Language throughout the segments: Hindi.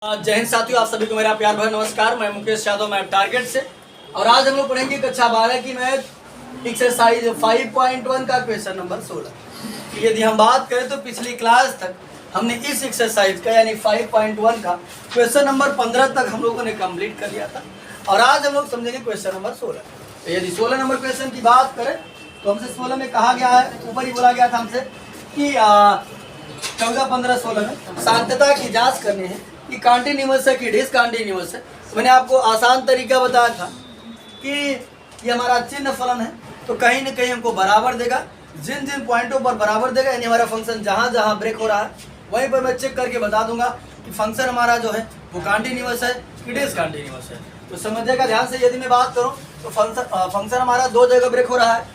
जय हिंद साथियों, आप सभी को मेरा प्यार भरा नमस्कार। मैं मुकेश यादव, मैं टारगेट से। और आज हम लोग पढ़ेंगे कक्षा 12 की मैथ एक्सरसाइज 5.1 का क्वेश्चन नंबर 16। यदि हम बात करें तो पिछली क्लास तक हमने इस एक्सरसाइज का यानी 5.1 का क्वेश्चन नंबर 15 तक हम लोगों ने कंप्लीट कर लिया था। और आज हम लोग समझेंगे क्वेश्चन नंबर 16। तो यदि 16 नंबर क्वेश्चन की बात करें तो हमसे 16 में कहा गया है, ऊपर ही बोला गया था हमसे कि 14, 15, 16 में सांतता की जाँच करनी है कि कॉन्टिन्यूअस है कि डिसकॉन्टिन्यूअस है। तो मैंने आपको आसान तरीका बताया था कि ये हमारा चिन्ह फलन है, तो कहीं ना कहीं हमको बराबर देगा। जिन जिन पॉइंटों पर बराबर देगा यानी हमारा फंक्शन जहाँ जहाँ ब्रेक हो रहा है वहीं पर मैं चेक करके बता दूंगा कि फंक्शन हमारा जो है वो कॉन्टिन्यूअस है कि डिसकॉन्टिन्यूअस है। तो समझिएगा ध्यान से। यदि मैं बात करूँ तो फंक्शन हमारा दो जगह ब्रेक हो रहा है।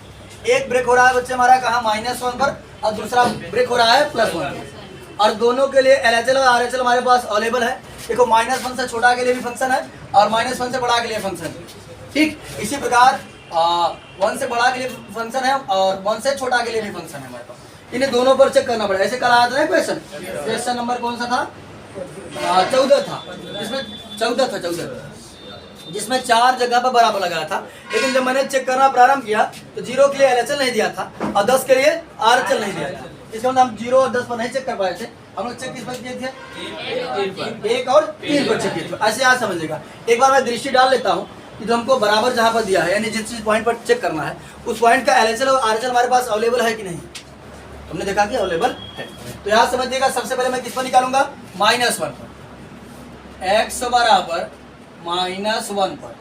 एक ब्रेक हो रहा है बच्चे हमारा कहाँ, -1 पर, और दूसरा ब्रेक हो रहा है +1 पर। और दोनों के लिए LHL और RHL हमारे पास अवेलेबल है। देखो -1 से छोटा के लिए भी फंक्शन है और -1 से बड़ा के लिए फंक्शन है। ठीक इसी प्रकार 1 से बड़ा के लिए फंक्शन है और 1 से छोटा के लिए भी फंक्शन है हमारे पास। इन्हें दोनों पर चेक करना पड़ेगा। ऐसे कल आया था ना क्वेश्चन नंबर कौन सा था? 14 था। इसमें 14 जिसमें 4 जगह पर बराबर लगाया था। लेकिन जब मैंने चेक करना प्रारंभ किया तो 0 के लिए LHL नहीं दिया था और 10 के लिए RHL नहीं दिया था। इसका मतलब हम 0 और 10 पर नहीं चेक कर पाए थे। हम लोग चेक किस पर किए थे? 1 और 3 पर चेक किए थे। ऐसे याद समझिएगा। एक बार मैं दृष्टि डाल लेता हूँ कि जो हमको बराबर जहाँ पर दिया है यानी जिस पॉइंट पर चेक करना है उस पॉइंट का LHL और RHL हमारे पास अवेलेबल है कि नहीं। हमने देखा कि अवेलेबल है। तो यहाँ समझिएगा, सबसे पहले मैं किस पर निकालूंगा? -1 पर। x बराबर -1 पर।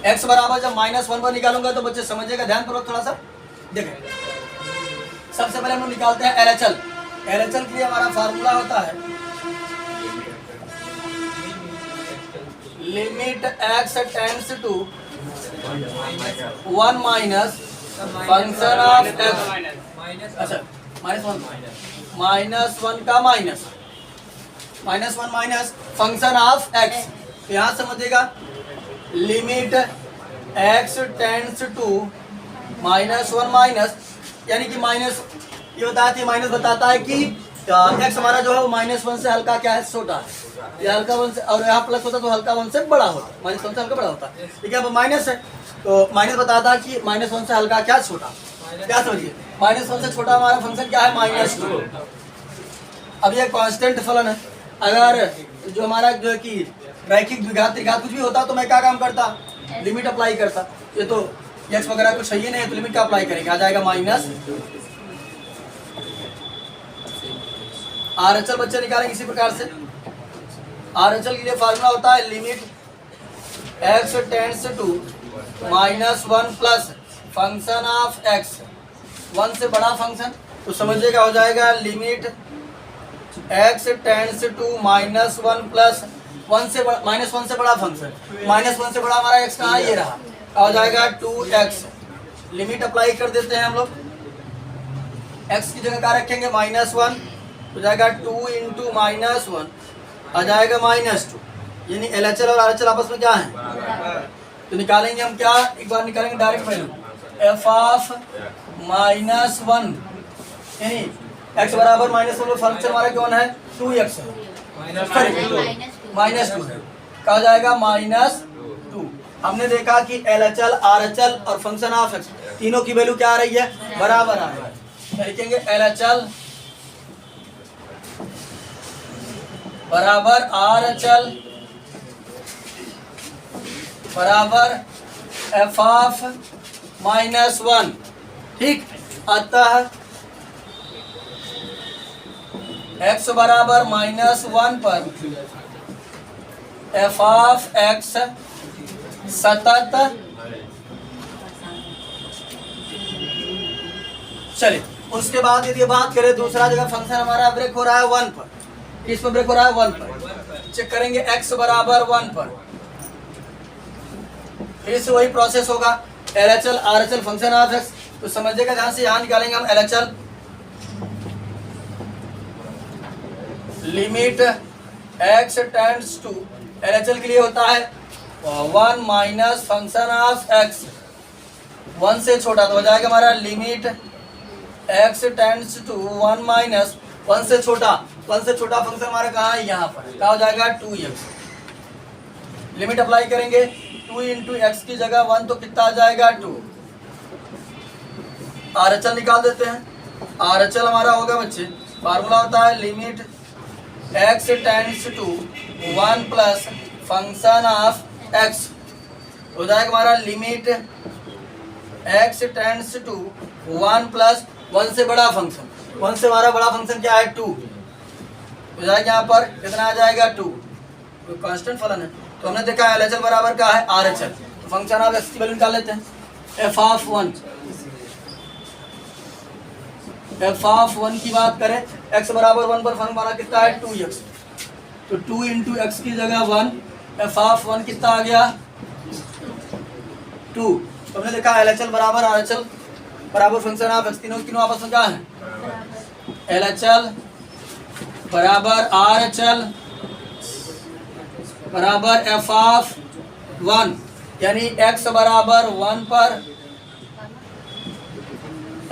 x बराबर जब -1 पर निकालूंगा तो बच्चे समझिएगा ध्यानपूर्वक थोड़ा सा देखें। सबसे पहले हम लोग निकालते हैं LHL। LHL के लिए हमारा फार्मूला होता है limit x tends to 1 minus function of x। अच्छा -1 का -1 माइनस फंक्शन ऑफ x। यहाँ समझिएगा limit x tends to -1 minus यानी कि माइनस ये बताती है, माइनस बताता है कि x हमारा जो है वो -1 से हल्का क्या है, छोटा है। ये हल्का 1 से, और यहाँ प्लस होता तो हल्का 1 से बड़ा होता, -1 से हल्का बड़ा होता है। ठीक है, अब माइनस है तो माइनस बताता है कि -1 से हल्का क्या, छोटा। क्या समझिए, -1 से छोटा हमारा फंक्शन क्या है, -2। अब ये कांस्टेंट फलन है। अगर जो हमारा जो है कि रैखिक द्विघात त्रिघात कुछ भी होता तो मैं क्या काम करता, लिमिट अप्लाई करता। ये तो x वगैरह कुछ सही नहीं है तो लिमिट का अप्लाई करेंगे, आ जाएगा -2। RHL बच्चे निकालेंगे इसी प्रकार से। RHL के लिए फार्मूला होता है limit x tends to -1 plus function of x। 1 से बड़ा फंक्शन तो समझिएगा हो जाएगा limit x tends to -1 plus -1 से बड़ा फंक्शन। -1 से बड़ा हमारा x कहाँ, ये रहा, हो जाएगा 2x। लिमिट अप्लाई कर देते हैं हम लोग। x की जगह क्या रखेंगे, -1, हो जाएगा 2 × -1 आ जाएगा -2। यानी LHL और RHL आपस में क्या है, तो निकालेंगे हम क्या, एक बार निकालेंगे डायरेक्ट वैल्यू f ऑफ -1 यानी x बराबर -1 में फंक्शन हमारा कौन है, 2x -2 क्या हो जाएगा, -2। हमने देखा कि LHL RHL और फंक्शन ऑफ x तीनों की वैल्यू क्या आ रही है, बराबर आ रही है। लिखेंगे LHL बराबर RHL बराबर f ऑफ -1। ठीक, अतः x बराबर -1 पर f ऑफ x सतत। चलिए उसके बाद यदि बात करें दूसरा जगह फंक्शन हमारा ब्रेक हो रहा है 1 पर। किस पर ब्रेक हो रहा है, 1 पर। चेक करेंगे x बराबर 1 पर। फिर से वही प्रोसेस होगा, LHL RHL function of x। तो समझिएगा ध्यान से, यहाँ निकालेंगे हम LHL limit x tends to, LHL के लिए होता है 1 माइनस फंक्शन ऑफ x 1 से छोटा तो हो जाएगा हमारा limit x tends to 1 minus 1 से छोटा फंक्शन हमारा कहाँ है, यहाँ पर क्या हो जाएगा 2x। लिमिट अप्लाई करेंगे 2 इंटू एक्स की जगह 1 तो कितना आ जाएगा 2। RHL निकाल देते हैं। RHL हमारा होगा बच्चे, फार्मूला होता है limit x tends to 1 plus function of x, हो जाएगा हमारा limit x tends to 1 plus 1 से बड़ा फंक्शन, 1 से हमारा बड़ा फंक्शन क्या है 2, हो जाएगा यहाँ पर कितना आ जाएगा 2, तो कांस्टेंट फलन है। तो हमने देखा LHL बराबर क्या है RHL, तो फंक्शन ऑफ x की वैल्यू निकाल लेते हैं। f ऑफ 1 की बात करें, x बराबर 1 पर फंक्शन हमारा कितना है 2x, तो 2 इंटू एक्स की जगह 1, f ऑफ 1 कितना आ गया 2। तो हमने देखा LHL बराबर RHL बराबर फंक्शन ऑफ x, तीनों आपस में क्या है, LHL बराबर RHL बराबर f ऑफ 1, यानी x बराबर 1 पर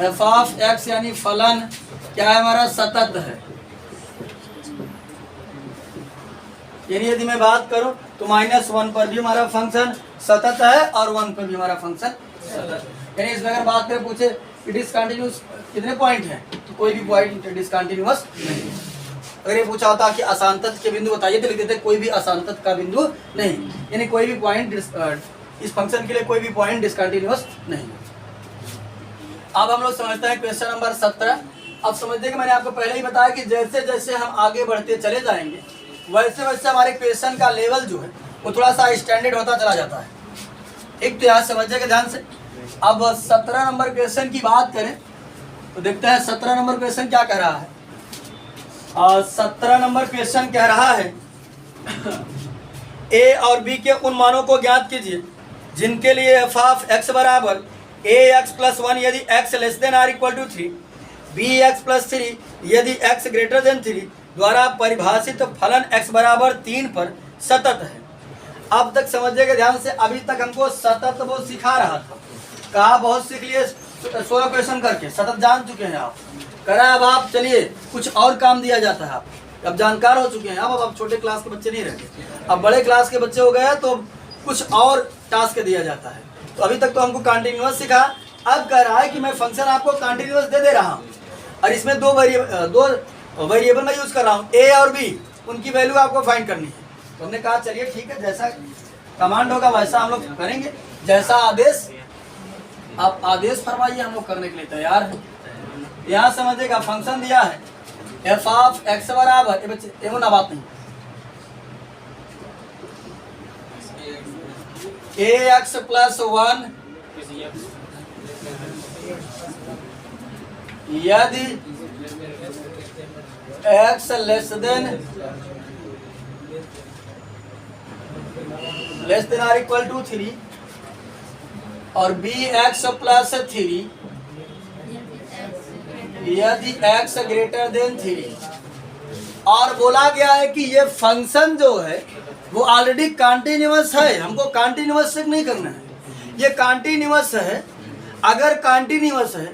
f ऑफ x यानी फलन क्या है हमारा सतत है। यानी यदि मैं बात करूं तो -1 पर भी हमारा फंक्शन सतत है और 1 पर भी हमारा फंक्शन सतत है। यानी इसमें अगर बात करें पूछे इट इज कंटिन्यूस कितने पॉइंट हैं, तो कोई भी पॉइंट डिसकंटिन्यूअस नहीं। अगर ये पूछा होता कि अशांतत के बिंदु बताइए तो लिख देते कोई भी अशांतत का बिंदु नहीं, यानी कोई भी पॉइंट इस फंक्शन के लिए कोई भी पॉइंट डिसकंटिन्यूअस नहीं। अब हम लोग समझते हैं क्वेश्चन नंबर 17। अब समझते कि मैंने आपको पहले ही बताया कि जैसे जैसे हम आगे बढ़ते चले जाएंगे वैसे वैसे हमारे क्वेश्चन का लेवल जो है वो थोड़ा सा स्टैंडर्ड होता चला जाता है। एक तो यहाँ समझिएगा ध्यान से। अब 17 नंबर क्वेश्चन की बात करें तो देखते हैं 17 नंबर क्वेश्चन क्या कह रहा है। 17 नंबर क्वेश्चन कह रहा है a और b के उन मानों को ज्ञात कीजिए जिनके लिए f ऑफ x बराबर ax प्लस 1 यदि x less than or equal to 3, bx plus 3 यदि x ग्रेटर देन 3 द्वारा परिभाषित फलन x बराबर 3 पर सतत है। अब तक समझिएगा ध्यान से, अभी तक हमको सतत वो सिखा रहा था, कहा बहुत सीख लिए 16 क्वेश्चन करके, सतत जान चुके हैं आप, करा अब आप चलिए कुछ और काम दिया जाता है। आप अब जानकार हो चुके हैं, अब छोटे क्लास के बच्चे नहीं रहते, अब बड़े क्लास के बच्चे हो गए तो कुछ और टास्क दिया जाता है। तो अभी तक तो हमको कंटिन्यूअस सिखा, अब कह रहा है कि मैं फंक्शन आपको कंटिन्यूअस दे रहा हूँ और इसमें दो वेरिएबल मैं यूज कर रहा हूँ a और b, उनकी वैल्यू आपको फाइंड करनी है। तो हमने कहा चलिए ठीक है, जैसा कमांड होगा वैसा हम लोग करेंगे, जैसा आदेश आप आदेश फरमाइए हम लोग करने के लिए तैयार हैं। यहाँ समझिएगा फंक्शन दिया है f ऑफ x बराबर, ये बच्चे एवं ना बात नहीं, ax प्लस 1 यदि x less than or equal to 3 और bx प्लस 3 यदि x ग्रेटर देन 3। और बोला गया है कि ये फंक्शन जो है वो ऑलरेडी कंटिन्यूअस है, हमको कंटिन्यूअस चेक नहीं करना है, ये कंटिन्यूअस है। अगर कंटिन्यूअस है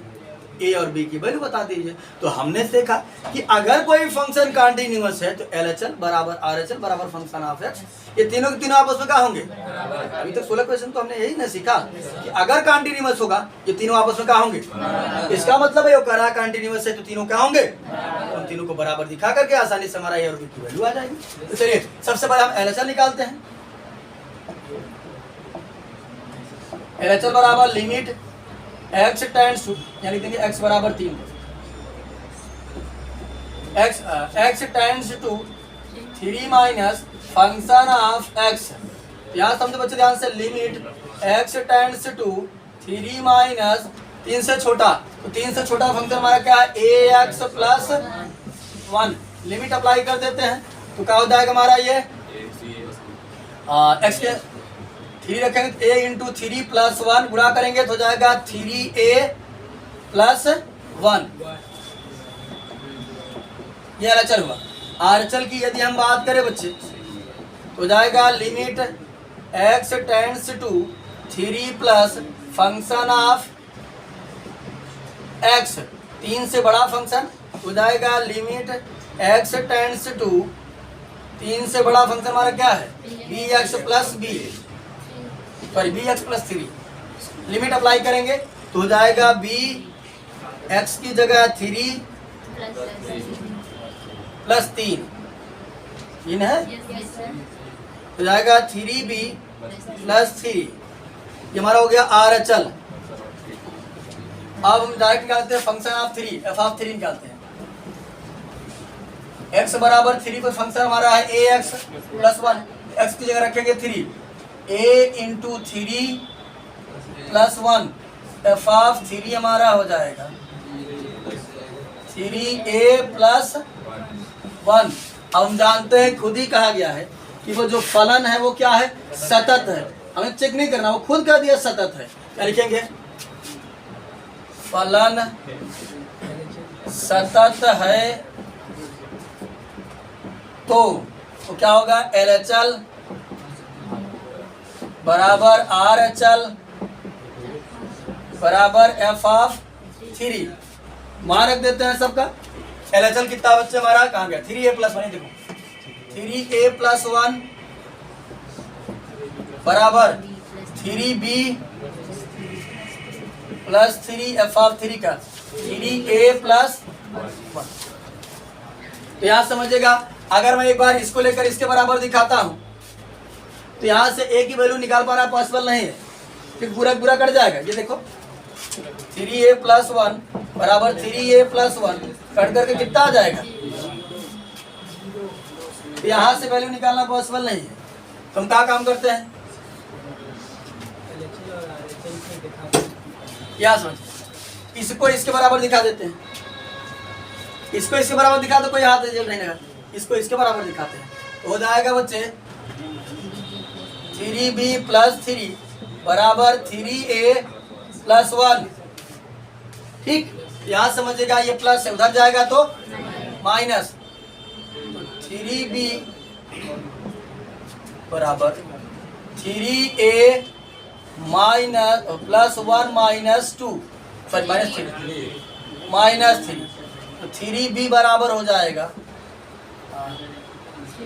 a और b की वैल्यू बता दीजिए। तो हमने देखा कि अगर कोई फंक्शन कंटिन्यूअस है तो LHL बराबर RHL बराबर फंक्शन ऑफ x, ये तीनों के तीनों आपस में क्या होंगे। अभी तक 16 क्वेश्चन तो हमने यही ना सीखा कि अगर कंटिन्यूअस होगा ये तीनों आपस में क्या होंगे। इसका मतलब है वो कह रहा कंटिन्यूअस है तो तीनों क्या होंगे, उन तीनों को बराबर दिखा करके आसानी से हमारा a और b की वैल्यू आ जाएगी। तो चलिए सबसे पहले हम LHL निकालते हैं। LHL बराबर लिमिट x टेंड्स टू, यानी देंगे x बराबर 3, x tends to 3 minus function of x। यहाँ समझो बच्चे ध्यान से, limit x tends to 3 minus 3 से छोटा, तो 3 से छोटा फंक्शन हमारा क्या है ax प्लस 1। लिमिट अप्लाई कर देते हैं तो क्या हो जाएगा हमारा ये x के 3 रखेंगे a इंटू 3 प्लस 1 गुणा करेंगे तो हो जाएगा 3a प्लस 1। ये RHL हुआ। RHL की यदि हम बात करें बच्चे तो जाएगा limit x tends to 3 plus function of x 3 से बड़ा फंक्शन हो जाएगा लिमिट x टेंड्स टू, 3 से बड़ा फंक्शन हमारा क्या है bx plus B, sorry bx plus 3। Limit apply करेंगे तो हो जाएगा b x की जगह 3 प्लस 3 है, हो जाएगा 3b प्लस 3। ये हमारा हो गया आर अचल। अब हम डायरेक्ट निकालते हैं फंक्शन ऑफ 3, एफ ऑफ 3 निकालते हैं। x बराबर 3 पर फंक्शन हमारा है ए एक्स प्लस 1, एक्स की जगह रखेंगे 3, a into 3 plus 1, F of 3 हमारा हो जाएगा 3a प्लस 1। अब हम जानते हैं, खुद ही कहा गया है कि वो जो फलन है वो क्या है, सतत है। हमें चेक नहीं करना, वो खुद कह दिया सतत है। क्या लिखेंगे, फलन सतत है तो क्या होगा, एल अचल बराबर आर अचल बराबर एफ ऑफ 3। मान रख देते हैं सबका। एल एच एल कितना बच्चे हमारा कहाँ गया, 3a प्लस 1, देखो 3a प्लस 1 बराबर 3b प्लस 3 एफ ऑफ 3 का 3a प्लस 1। तो यहाँ समझिएगा, अगर मैं एक बार इसको लेकर इसके बराबर दिखाता हूँ तो यहाँ से a की वैल्यू निकाल पाना पॉसिबल नहीं है, फिर पूरा पूरा कट जाएगा। ये देखो 3a प्लस 1 बराबर 3a प्लस 1 कट करके कितना आ जाएगा, यहाँ से वैल्यू निकालना पॉसिबल नहीं है। तो हम क्या काम करते हैं, क्या समझ, इसको इसके बराबर दिखा देते हैं, इसको इसके बराबर दिखा दो, कोई हाथ जल नहीं लगा, इसको इसके बराबर दिखाते हैं तो हो जाएगा बच्चे 3b प्लस 3 बराबर 3a प्लस 1। ठीक, यहाँ समझिएगा ये प्लस है, उधर जाएगा तो माइनस, तो 3b बराबर 3a minus plus 1 minus 2, sorry minus 3, तो 3b बराबर हो जाएगा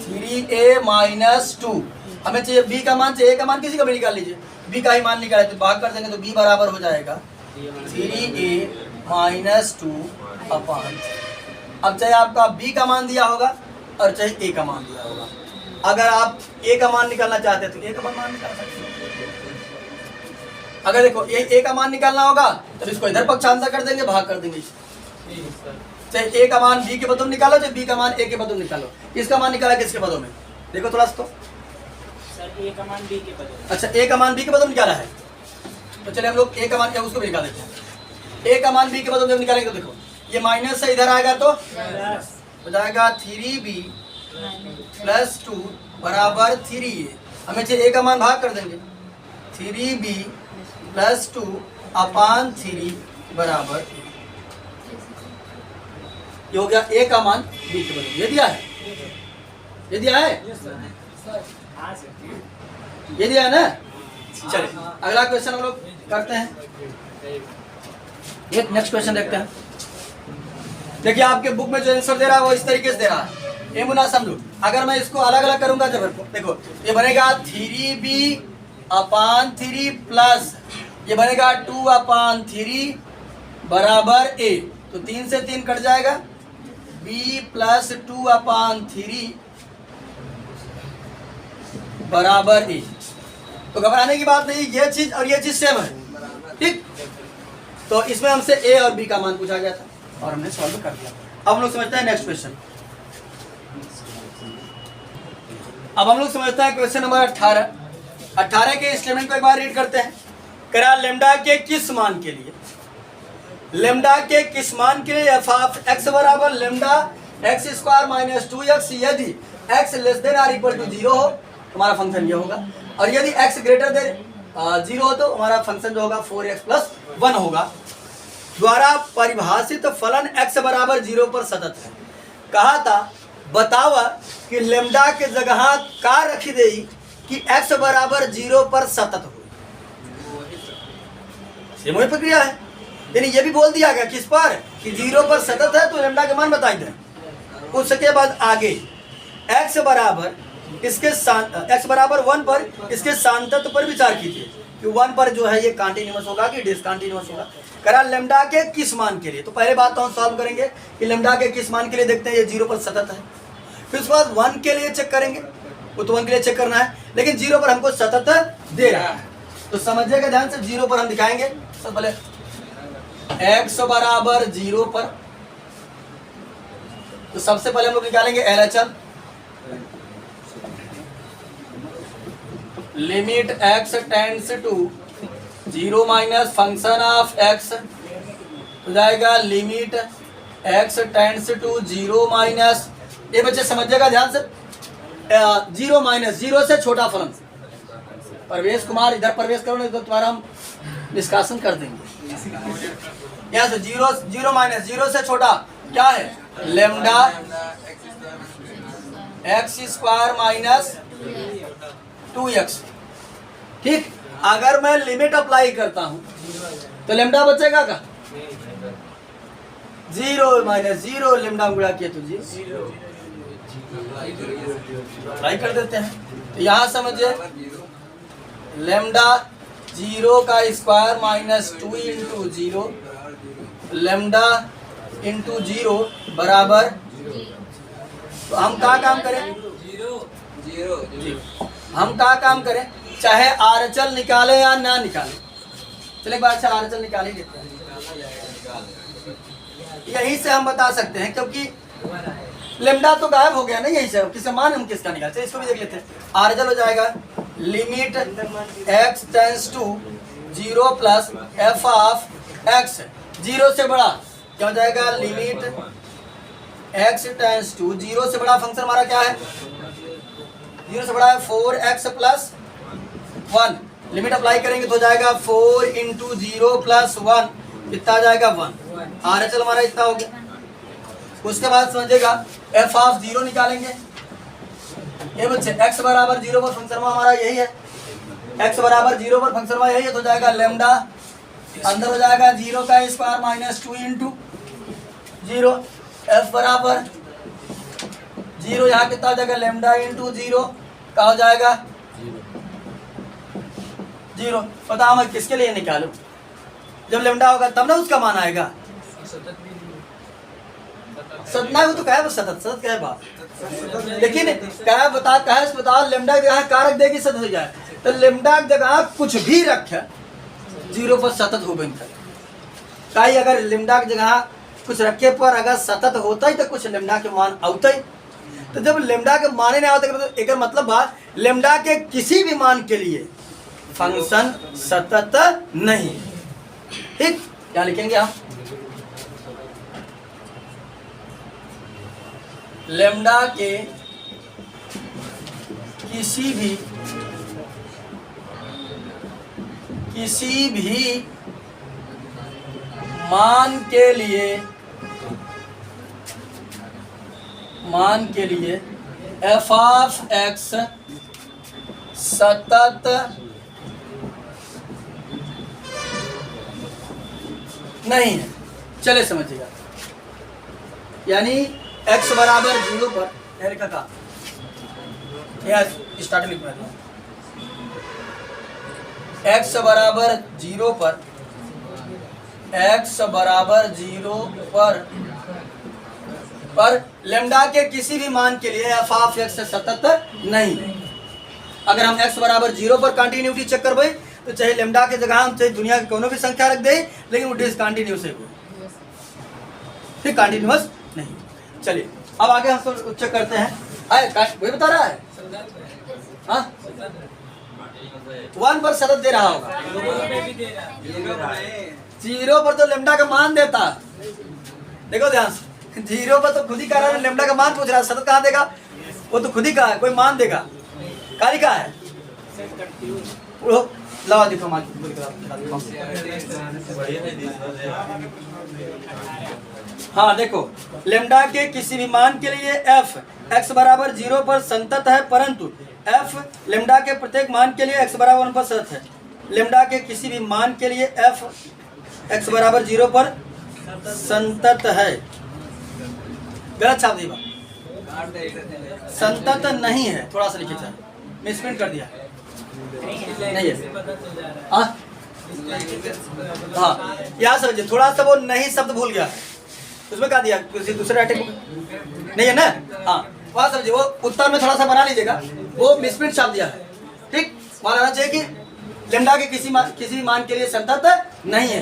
3a माइनस 2। हमें चाहिए b का मान, चाहिए a का मान किसी का भी निकाल लीजिए, b का ही मान निकाले तो भाग कर देंगे तो b बराबर हो जाएगा 3a माइनस 2 अपॉन। अब चाहे आपका b का मान दिया होगा और चाहे a का मान दिया होगा, अगर आप a का मान निकालना चाहते हैं तो a का मान निकाल सकते हैं। अगर देखो a का मान निकालना होगा तो इसको इधर पक्षांतर कर देंगे, भाग कर देंगे। चाहे a का मान b के पदों में निकालो, चाहे b का मान a के पदों में निकालो। इसका मान निकाला किसके पदों में, देखो थोड़ा सा तो a का मान b के पदों में। अच्छा, a का मान b के पदों में निकाला है, तो चलिए हम लोग a का मान क्या उसको भी निकाल देते हैं। a का मान b के पदों में निकालेंगे तो देखो ये माइनस से इधर आएगा तो हो जाएगा 3b प्लस 2 बराबर 3a। हमें चाहिए a का मान भाग कर देंगे, 3b प्लस 2 अपान 3 बराबर a। ये हो गया a का मान b के बराबर। ये दिया है, ये दिया है, ये दिया है ना। चलिए अगला क्वेश्चन हम लोग करते हैं, एक नेक्स्ट क्वेश्चन देखते हैं। देखिए आपके बुक में जो आंसर दे रहा है वो इस तरीके से दे रहा है, ये मुना समझो। अगर मैं इसको अलग अलग करूंगा जब देखो ये बनेगा 3b अपान 3 प्लस ये बनेगा 2 अपान 3 बराबर a, तो 3 से 3 कट जाएगा, b प्लस 2 अपान 3 बराबर a। तो घबराने की बात नहीं, ये चीज और ये चीज सेम है, ठीक। तो इसमें हमसे a और b का मान पूछा गया था और हमने सॉल्व कर दिया। अब हम लोग समझते हैं नेक्स्ट क्वेश्चन। अब हम लोग समझते हैं क्वेश्चन नंबर 18 के स्टेटमेंट को एक बार रीड करते हैं। करा लेमडा के किस मान के लिए, लेमडा के किस मान के लिए एफ ऑफ एक्स बराबर lambda X square minus 2x, यदि x less than or equal to 0 हो हमारा फंक्शन ये होगा, और यदि x ग्रेटर देन 0 हो तो हमारा फंक्शन जो होगा 4x प्लस 1 होगा, द्वारा परिभाषित फलन x बराबर 0 पर सतत है। कहा था बतावा कि लेमडा के जगह का रखी दे कि x बराबर 0 पर सतत हो, सेम वही प्रक्रिया है। यानी ये भी बोल दिया गया किस पर कि 0 पर सतत है तो लेमडा के मान बताई दें। उसके बाद आगे x बराबर x बराबर 1 पर इसके सांतत्व पर विचार कीजिए कि 1 पर जो है ये कॉन्टिन्यूअस होगा कि डिसकंटिन्यूअस होगा। करा लेमडा के किस मान के लिए, तो पहले बात तो हम सॉल्व करेंगे कि लेमडा के किस मान के लिए देखते हैं ये 0 पर सतत है। फिर उसके बाद 1 के लिए चेक करेंगे, वो तो 1 के लिए चेक करना है, लेकिन 0 पर हमको सतत दे रहा है। तो समझिएगा ध्यान से, 0 पर हम दिखाएंगे। सब पहले x बराबर 0 पर, तो सबसे पहले हम लोग निकालेंगे LHS, limit x tends to 0 minus function of x हो जाएगा limit x tends to 0 minus, ये बच्चे समझिएगा ध्यान से, 0 माइनस 0 से छोटा फलन। प्रवेश कुमार इधर प्रवेश करो नहीं तो तुम्हारा हम निष्कासन कर देंगे। यहाँ से 0 माइनस 0 से छोटा क्या है, lambda x square minus 2x। ठीक, अगर मैं लिमिट अप्लाई करता हूं तो लेमडा बचेगा का 0 माइनस 0, लेमडा गुणा किया तो 0 अप्लाई कर देते हैं। तो यहाँ समझिए लेमडा 0 का square minus 2 into 0, lambda into 0 बराबर, तो हम क्या काम करें, हम क्या काम करें, चाहे आरचल निकाले या ना निकाले। चलिए एक बार अच्छा आरचल निकाल ही लेते हैं, यही से हम बता सकते हैं क्योंकि लेमडा तो गायब हो गया ना, यही से किसका मान हम किसका निकालते हैं, इसको भी देख लेते हैं। आरचल हो जाएगा limit x tends to 0 plus f of x, 0 से बड़ा क्या हो जाएगा, लिमिट x टेंड्स टू 0 से बड़ा फंक्शन हमारा क्या है, 0 से बड़ा है 4x प्लस 1, लिमिट अप्लाई करेंगे तो हो जाएगा 4 इंटू 0 प्लस 1, कितना आ जाएगा 1। आरएचएल हमारा इतना हो गया। उसके बाद समझिएगा f ऑफ 0 निकालेंगे। ये बच्चे x बराबर 0 पर फंक्शन हमारा यही है, x बराबर 0 पर फंक्शन यही है, तो हो जाएगा लेमडा अंदर हो जाएगा 0 का स्क्वायर माइनस 2 इंटू 0, f बराबर 0, यहाँ कितना हो जाएगा लेमडा इंटू 0 का हो जाएगा 0। बताओ मैं किसके लिए निकालूं, जब लेमडा होगा तब ना उसका मान आएगा। सतना वो तो क्या है, सतत सतत क्या है बात, लेकिन क्या बता लेमडा की जगह कारक देगी सतत हो जाए, तो लेमडा की जगह कुछ भी रखे 0 पर सतत हो गई। कहीं अगर लेमडा की जगह कुछ रखे पर अगर सतत होता ही तो कुछ लेमडा के मान आते ही, तो जब लेमडा के माने नहीं आते तो एक मतलब बात लेमडा के किसी भी मान के लिए फंक्शन सतत नहीं। ठीक, क्या लिखेंगे हम, लेमडा के किसी भी मान के लिए f ऑफ x सतत नहीं है। चले समझिएगा, यानी x बराबर 0 पर लिखा था, स्टार्ट लिख में x बराबर 0 पर, x बराबर 0 पर लेमडा के किसी भी मान के लिए f ऑफ x सतत नहीं। अगर हम x बराबर 0 पर कंटिन्यूटी चेक करबे तो चाहे लेमडा के जगह हम चाहे दुनिया की कोनो भी संख्या रख दे, लेकिन वो डिसकंटिन्यूअस है, फिर कंटिन्यूअस नहीं। चलिए अब आगे हम चेक करते हैं, वही बता रहा है हाँ 1 पर सतत दे रहा होगा, 0 पर तो लेमडा का मान देता, देखो ध्यान से 0 पर तो खुद ही कह रहा है, लेमडा का मान पूछ रहा है, सतत कहाँ देगा, वो तो खुद ही कहा है, कोई मान देगा, काली का है लगा दिखो हाँ देखो, लेमडा के किसी भी मान के लिए f x बराबर 0 पर संतत है, परंतु f लेमडा के प्रत्येक मान के लिए x बराबर 1 पर सतत है। लेमडा के किसी भी मान के लिए f x बराबर 0 पर संतत है, गलत छाप दी बात, संतत नहीं है, थोड़ा सा लिखिए, मिसप्रिंट कर दिया, नहीं है। हाँ यहाँ समझिए, थोड़ा सा वो नहीं शब्द भूल गया, उसमें क्या दिया, किसी दूसरे राइटिंग बुक नहीं है ना। हाँ वहाँ समझिए, वो उत्तर में थोड़ा सा बना लीजिएगा, वो मिसप्रिंट छाप दिया है, ठीक। वहाँ रहना चाहिए कि लेमडा के किसी मान के लिए संतत नहीं है,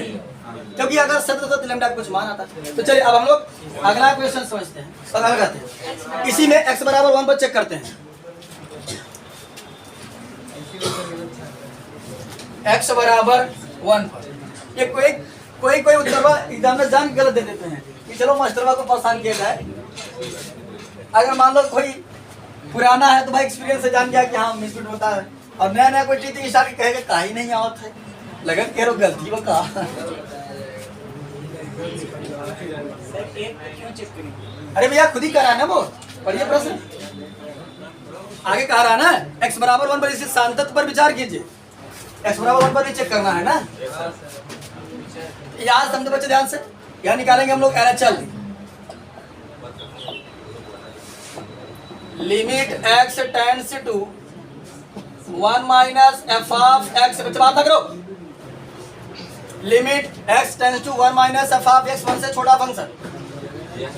क्योंकि अगर सतत लेमडा का कुछ मान आता। तो चलिए अब हम लोग अगला क्वेश्चन समझते हैं और आगे करते हैं। इसी में x बराबर 1 पर चेक करते हैं। x बराबर 1 पर ये कोई उत्तरवा एग्जाम में जान गलत दे देते हैं कि चलो मास्टरवा को परेशान किया जाए। अगर मान लो कोई पुराना है तो भाई एक्सपीरियंस से जान गया कि हाँ मिसप्रिंट होता है, और नया नया कोई टीचिंग स्टार्ट कहेगा का ही नहीं आवत है, लगन कह रो गलती वो का। अरे भैया खुद ही करा ना वो, पढ़िए प्रश्न आगे कह रहा है ना, x बराबर 1 पर इसे सांतत पर विचार कीजिए, x बराबर 1 पर भी चेक करना है ना। याद समझे बच्चे ध्यान से, यहाँ निकालेंगे हम लोग LHL, limit x tends to 1 minus f of x, बच्चे बात ना करो, limit x tends to 1 minus f of x, 1 से छोटा फंक्शन।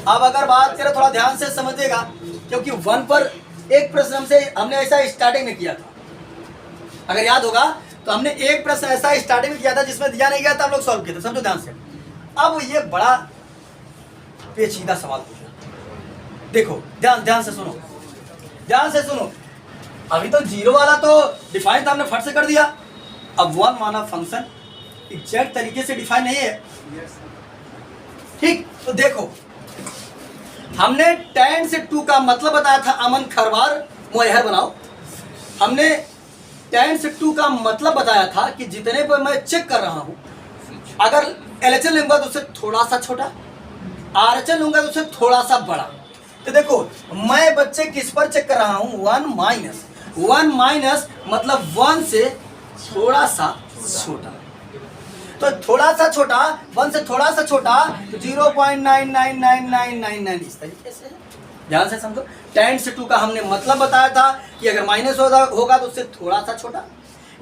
अब अगर बात करें थोड़ा ध्यान से समझिएगा, क्योंकि 1 पर एक प्रश्न हमने ऐसा स्टार्टिंग में किया था, अगर याद होगा तो हमने एक प्रश्न ऐसा स्टार्टिंग में किया था जिसमें दिया नहीं गया था, हम लोग सॉल्व किए थे, समझो ध्यान से। अब ये बड़ा पेचीदा सवाल पूछा, देखो ध्यान से सुनो, ध्यान से सुनो। अभी तो 0 वाला तो डिफाइन था, हमने फट से कर दिया। अब 1 माना फंक्शन एग्जैक्ट तरीके से डिफाइन नहीं है, ठीक। तो देखो हमने tan से 2 का मतलब बताया था, अमन खरवार मोहर बनाओ, हमने tan से 2 का मतलब बताया था कि जितने पर मैं चेक कर रहा हूं, अगर LHL लूंगा तो उससे थोड़ा सा छोटा, RHL लूंगा तो उससे थोड़ा सा बड़ा। तो देखो मैं बच्चे किस पर चेक कर रहा हूं, 1 माइनस मतलब 1 से थोड़ा सा छोटा, तो थोड़ा सा छोटा 1 से थोड़ा सा छोटा 0.999999 इस तरीके से। ध्यान से समझो, tan से 2 का हमने मतलब बताया था कि अगर माइनस होगा तो उससे थोड़ा सा छोटा,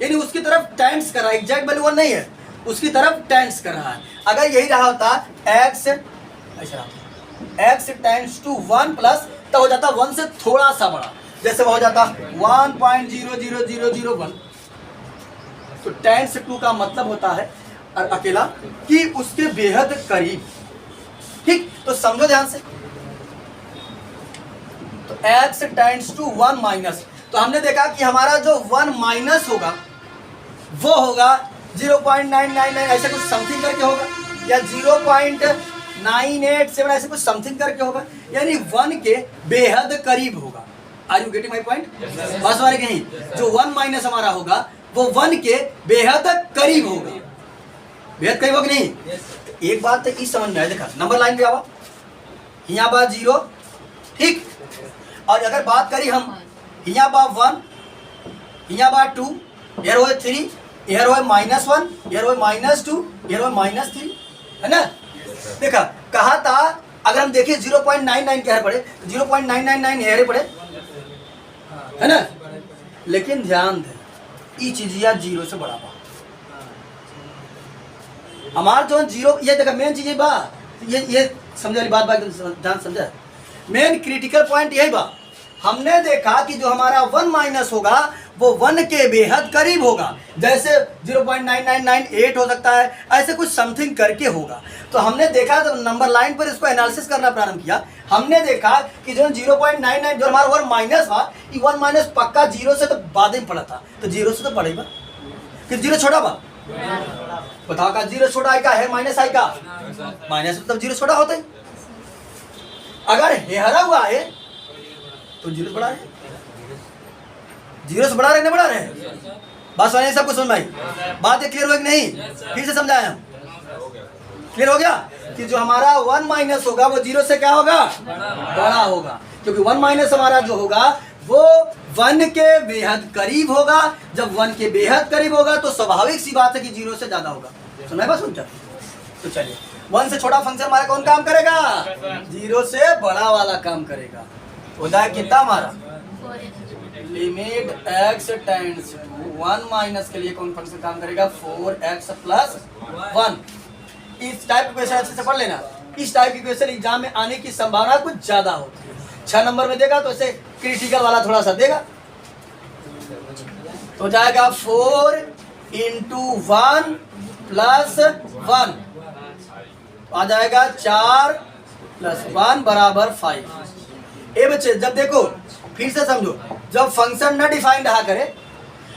यानी उसकी तरफ टेंड्स कर रहा है, एग्जैक्ट वैल्यू 1 नहीं है, उसकी तरफ टेंड्स कर रहा है। अगर यही रहा होता x ऐसा x टेंड्स टू 1 प्लस, तो हो जाता 1 से थोड़ा सा बड़ा, जैसे वो हो जाता 1.00001। तो tan से 2 का मतलब होता है और अकेला कि उसके बेहद करीब, ठीक। तो समझो ध्यान से, तो x टेंड्स टू 1 माइनस, तो हमने देखा कि हमारा जो 1 माइनस होगा वो होगा 0.999 ऐसे कुछ समथिंग करके होगा, या 0.987 ऐसे कुछ समथिंग करके होगा, यानी 1 के बेहद करीब होगा। Are you getting my point? बस वाले कहीं जो 1 माइनस हमारा होगा वो 1 के बेहद करीब होगा, बेहद करीब होगा नहीं। एक बात तो इस समझ में आया, देखा नंबर लाइन पे आवा, यहाँ बा 0, ठीक। और अगर बात करी हम, यहाँ बा 1, यहाँ बा 2, यहाँ हो 3, यहाँ हो -1, यहाँ हो -2, यहाँ हो -3, है ना। देखा कहा था अगर हम देखिए 0.99 के पड़े तो 0.999 हेरे पड़े, है ना। लेकिन ध्यान दे ये चीज या 0 से बड़ा बा, हमार जो 0 ये देखा मेन चीज बा, ये समझ वाली बात ध्यान समझा, मेन क्रिटिकल पॉइंट यही बा। हमने देखा कि जो हमारा 1 माइनस होगा वो 1 के बेहद करीब होगा, जैसे 0.9998 हो सकता है, ऐसे कुछ समथिंग करके होगा। तो हमने देखा तो नंबर लाइन पर इसको एनालिसिस करना प्रारंभ किया, हमने देखा कि जो 0.99 जो हमारा 1 माइनस था, ये 1 माइनस पक्का 0 से तो बाद में पड़ा था, तो 0 से तो बड़ा ही बा कि 0 छोटा बा, बताओ का 0 छोटा आएगा है माइनस आएगा, माइनस तब 0 छोटा होता है। अगर हेरा हुआ है तो 0 से बड़ा है, 0 से बड़ा रहे, बड़ा रहे। बस वाले सब कुछ समझ में, बात क्लियर हो कि नहीं? फिर से समझाएं हम, क्लियर हो गया कि जो हमारा 1 माइनस होगा वो 0 से क्या होगा, बड़ा होगा, क्योंकि 1 माइनस हमारा जो होगा वो 1 के बेहद करीब होगा। जब 1 के बेहद करीब होगा तो स्वाभाविक सी बात है कि 0 से ज्यादा होगा। सुना है बस, तो चलिए 1 से छोटा फंक्शन हमारा कौन काम करेगा? 0 से बड़ा वाला काम करेगा। होता है कितना हमारा? Limit x tends to 1 minus के लिए कौन फंक्शन काम करेगा? 4x plus 1। इस टाइप की क्वेश्चन अच्छे से पढ़ लेना। इस टाइप की क्वेश्चन एग्जाम में आने की संभावना कुछ ज्यादा होती है। 6 नंबर में देगा तो ऐसे क्रिटिकल वाला थोड़ा सा देगा, तो जाएगा 4 इंटू 1 प्लस 1, आ जाएगा 4 प्लस 1 बराबर 5। ए बच्चे जब देखो फिर से समझो, जब फंक्शन न डिफाइंड रहा करे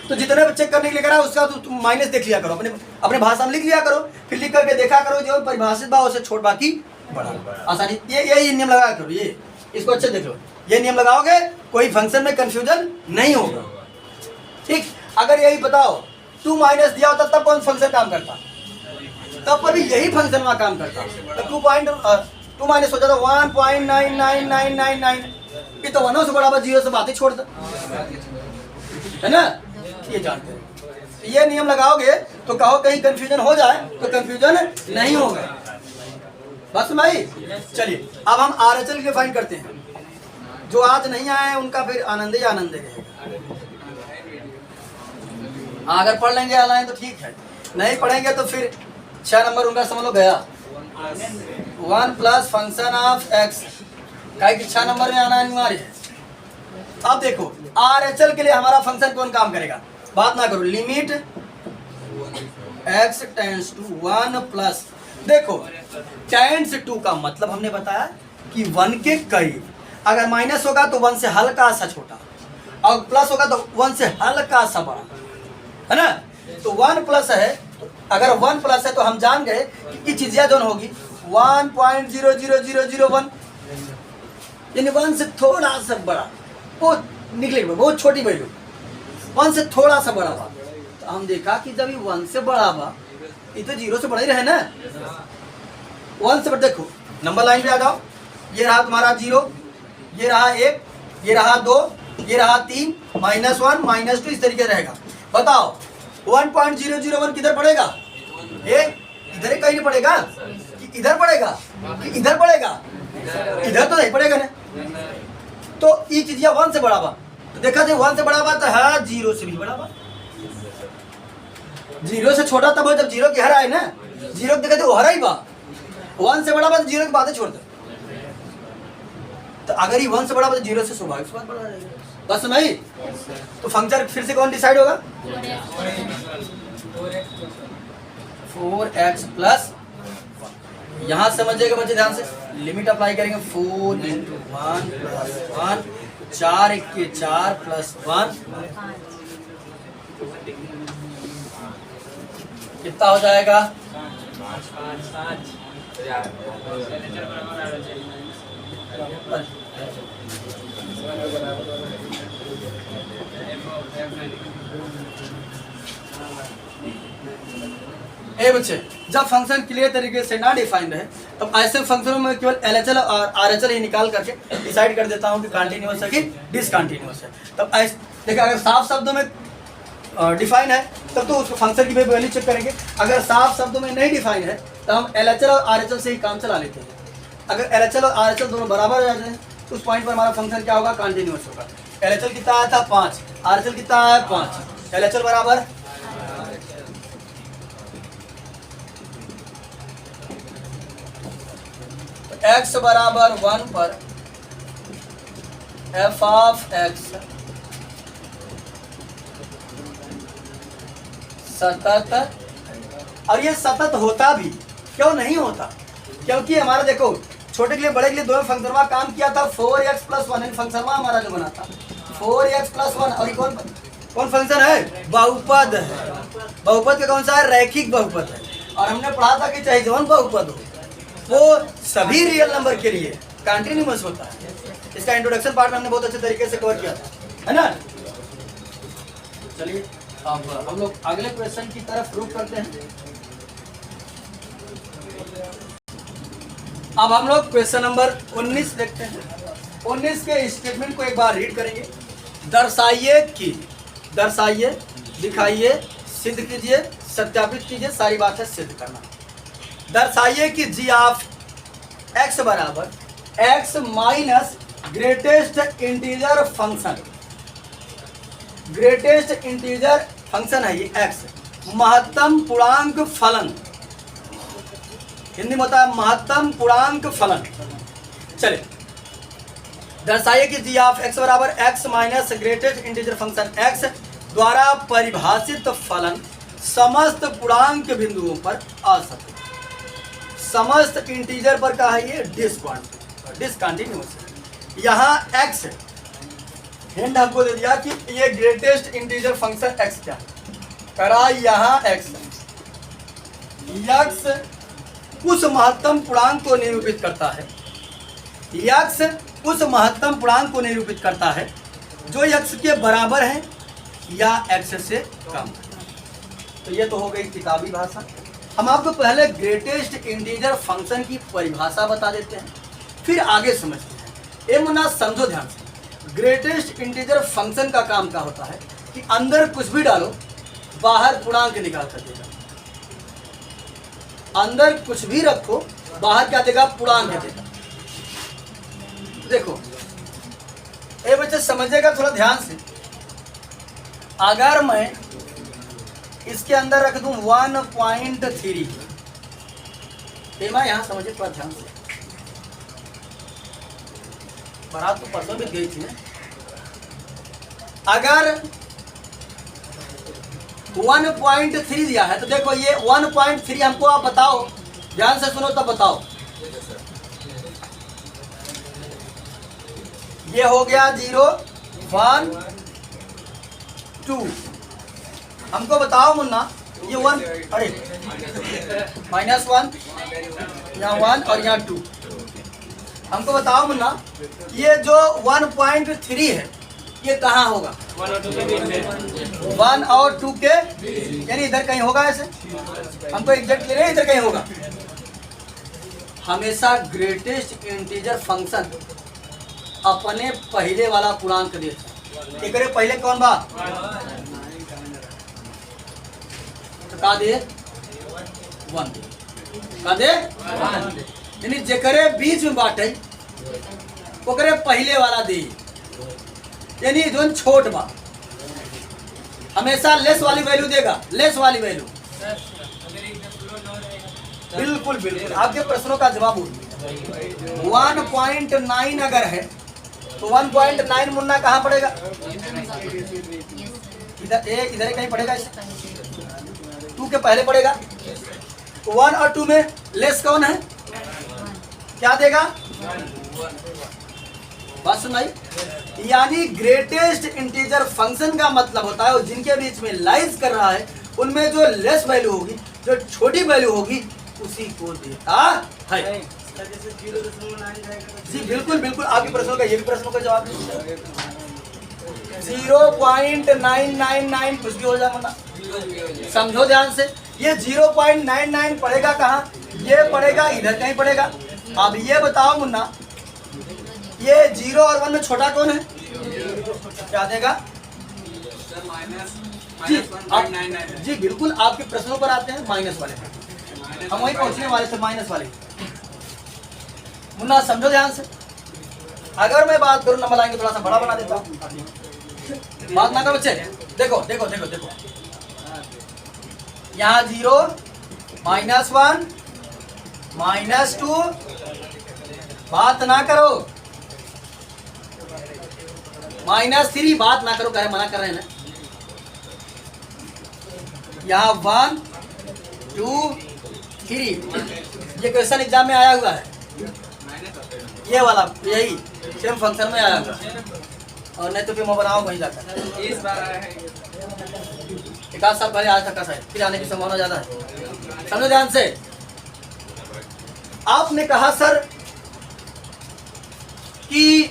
तो जितने बच्चे करने के लिए करा उसका तो तुम माइनस देख लिया करो, अपने भाषा में लिख लिया करो, फिर लिख करके देखा करो जो परिभाषित बा उससे छोट बाकी बड़ा आसानी। यही नियम लगा करो, ये इसको अच्छे देख लो, ये नियम लगाओगे कोई फंक्शन में कंफ्यूजन नहीं होगा। ठीक, अगर यही बताओ 2 माइनस दिया होता तब कौन फंक्शन काम करता? तब पर भी यही फंक्शन वहां काम करता। तो 2 माइनस हो जाता 1.99999, ये तो 1 से बराबर 0 से बातें छोड़ दो, है ना? ये जानते हैं। ये नियम लगाओगे तो कहो कहीं कंफ्यूजन हो जाए तो कंफ्यूजन नहीं होगा। बस भाई चलिए अब हम RHL के फाइंड करते हैं। जो आज नहीं आए हैं उनका फिर आनंद ही आनंद रहेगा। अगर पढ़ लेंगे ऑनलाइन तो ठीक है, नहीं पढ़ेंगे तो फिर 6 नंबर उनका समझ लो गया। 1 प्लस फंक्शन ऑफ x का 6 नंबर में आना अनिवार्य है। अब देखो RHL के लिए हमारा फंक्शन कौन काम करेगा? बात ना करो, limit x tends to 1 plus, देखो टेंड्स टू का मतलब हमने बताया कि 1 के करीब। अगर माइनस होगा तो 1 से हल्का सा छोटा, और प्लस होगा तो 1 से हल्का सा बड़ा, है ना? तो 1 प्लस है, तो अगर 1 प्लस है तो हम जान गए कि चीजिया जो होगी 1.00001, यानी 1 से थोड़ा सा बड़ा, वो निकलेगा बहुत छोटी वैल्यू, 1 से थोड़ा सा बड़ा बा। तो हम देखा कि जब ये 1 से बड़ा बा ये तो 0 से बड़ा ही रहे ना। 1 से बड़ा, देखो नंबर लाइन पे आ जाओ, ये रहा तुम्हारा 0, ये रहा 1, ये रहा 2, ये रहा 3, -1 -2 इस तरीके रहेगा। बताओ 1.001 किधर पड़ेगा? इधर ही कहीं नहीं पड़ेगा कि इधर पड़ेगा कि इधर पड़ेगा? इधर तो नहीं पड़ेगा ना। तो ये चीज 1 से बड़ा बा, तो देखा जाए 1 से बड़ा बा तो है 0 से भी बड़ा बा। 0 से छोटा तब हो जब 0 की हर आए ना, 0 देखा जाए वो हरा ही बा। 1 से बड़ा बा तो 0 की बातें छोड़ दे। तो अगर ये 1 से बड़ा बा तो 0 से स्वाभाविक बात बड़ा रहेगा। बस नहीं तो फंक्शन फिर से कौन डिसाइड होगा? 4x प्लस, यहाँ समझिएगा बच्चे ध्यान से, लिमिट अप्लाई करेंगे 4 इंटू 1 प्लस 1, 4 1 के 4 प्लस 1, कितना हो जाएगा? ए बच्चे जब फंक्शन क्लियर तरीके से ना डिफाइंड है तब ऐसे फंक्शनों में केवल LHL और RHL ही निकाल करके डिसाइड कर देता हूँ कि कंटिन्यूअस है कि डिसकंटिन्यूअस है। तब ऐसे देखिए, अगर साफ शब्दों में डिफाइन है तब तो उस फंक्शन की वैल्यू चेक करेंगे। अगर साफ शब्दों में नहीं डिफाइन है तो हम LHL और RHL से ही काम चला लेते हैं। अगर LHL और RHL दोनों बराबर हो जाते हैं तो उस पॉइंट पर हमारा फंक्शन क्या होगा? कंटिन्यूअस होगा। LHL कितना आया था? 5, RHL कितना आया? 5, LHL बराबर x बराबर 1 पर f ऑफ x सतत, और ये सतत होता भी क्यों नहीं होता? क्योंकि हमारा देखो छोटे के लिए बड़े के लिए दोनों फंक्शन में काम किया था 4x प्लस 1 फंक्शन में हमारा जो बना था 4x प्लस 1, और ये कौन फंक्शन है? बहुपद है। बहुपद का कौन सा है? रैखिक बहुपद है। और हमने पढ़ा था कि चाहे जौन बहुपद हो वो सभी रियल नंबर के लिए कंटिन्यूअस होता है। इसका इंट्रोडक्शन पार्ट हमने बहुत अच्छे तरीके से कवर किया था, है ना? चलिए अब हम लोग अगले क्वेश्चन की तरफ रुख करते हैं। अब हम लोग क्वेश्चन नंबर 19 देखते हैं। 19 के स्टेटमेंट को एक बार रीड करेंगे। दर्शाइए कि, दर्शाइए, दिखाइए, सिद्ध कीजिए, सत्यापित कीजिए, सारी बातें सिद्ध करना। दर्शाइए कि जी ऑफ एक्स बराबर x minus greatest integer function, greatest integer function है ये एक्स, महत्तम पूर्णांक फलन, हिंदी में होता है महत्तम पूर्णांक फलन। चलिए दर्शाइए कि जी ऑफ एक्स बराबर x minus greatest integer function x द्वारा परिभाषित फलन समस्त पूर्णांक बिंदुओं पर असत्य, समस्त इंटीजर पर क्या है ये डिसकंटिन्यूअस। यहाँ एक्स हिंट हमको दे दिया कि ये ग्रेटेस्ट इंटीजर फंक्शन एक्स क्या करा, यहाँ एक्स उस महत्तम पूर्णांक को निरूपित करता है, यक्स उस महत्तम पूर्णांक को निरूपित करता है जो यक्स के बराबर है या एक्स से कम। तो ये तो हो गई किताबी भाषा। हम आपको पहले ग्रेटेस्ट इंटीजर फंक्शन की परिभाषा बता देते हैं, फिर आगे समझते हैं। ये मुन्ना समझो ध्यान से, ग्रेटेस्ट इंटीजर फंक्शन का काम क्या होता है कि अंदर कुछ भी डालो बाहर पूर्णांक निकाल कर देगा, अंदर कुछ भी रखो बाहर क्या देगा, पूर्णांक देगा। देखो ये बच्चे समझेगा थोड़ा ध्यान से, अगर मैं इसके अंदर रख दूं 1.3, ये मैं यहाँ समझे थोड़ा ध्यान से, बारात तो परसों भी गई थी ना। अगर 1.3 दिया है तो देखो ये 1.3 हमको आप बताओ, ध्यान से सुनो तब बताओ। ये हो गया 0 1 2, हमको बताओ मुन्ना ये 1, अरे -1 यहाँ 1 और यहाँ 2, हमको बताओ मुन्ना ये जो 1.3 है ये कहाँ होगा, 1 और 2 के, यानी इधर कहीं होगा ऐसे, हमको एग्जैक्ट ले रहे हैं इधर कहीं होगा। हमेशा ग्रेटेस्ट इंटीजर फंक्शन अपने पहले वाला पूर्णांक देता, एक पहले कौन बा तो का दे 1 का दे, यानी जेकरे बीच में बाटे ओकरे पहले वाला दे, यानी जो छोट बा हमेशा लेस वाली वैल्यू देगा, लेस वाली वैल्यू। बिल्कुल बिल्कुल आपके प्रश्नों का जवाब 1.9 अगर है तो 1.9 मुन्ना कहाँ पड़ेगा, इधर कहीं पड़ेगा, इसे 2 के पहले पड़ेगा। 1 और 2 में लेस कौन है, क्या देगा, बात सुनाई। यानी ग्रेटेस्ट इंटीजर फंक्शन का मतलब होता है जिनके बीच में लाइज कर रहा है उनमें जो लेस वैल्यू होगी, जो छोटी वैल्यू होगी उसी को देता है। जी बिल्कुल बिल्कुल आपके प्रश्नों का ये भी प्रश्नों का जवाब 0.999 कुछ भी हो जाएगा, समझो ध्यान से। ये 0.99 पड़ेगा कहाँ, ये पड़ेगा इधर कहीं पड़ेगा। अब ये बताओ मुन्ना ये 0 और 1 में छोटा कौन है, क्या देगा, जी बिल्कुल आपके प्रश्नों पर आते हैं माइनस वाले, हम वही पहुंचने वाले थे माइनस वाले। मुन्ना समझो ध्यान से, अगर मैं बात करूं नंबर लाएंगे थोड़ा सा बड़ा बना देता हूं, बात ना करो बच्चे। देखो देखो देखो देखो यहाँ 0 -1 -2, बात ना करो, -3 बात ना करो, कहे मना कर रहे हैं ना। यहाँ 1 2 3 ये क्वेश्चन एग्जाम में आया हुआ है, ये वाला यही सेम फंक्शन में आया हुआ, और नहीं तो फिर मैं बनाऊँ वहीं जाकर। इस बार आया है, एक आध साल पहले आया था शायद, फिर आने की संभावना ज्यादा है। समझो ध्यान से, आपने कहा सर कि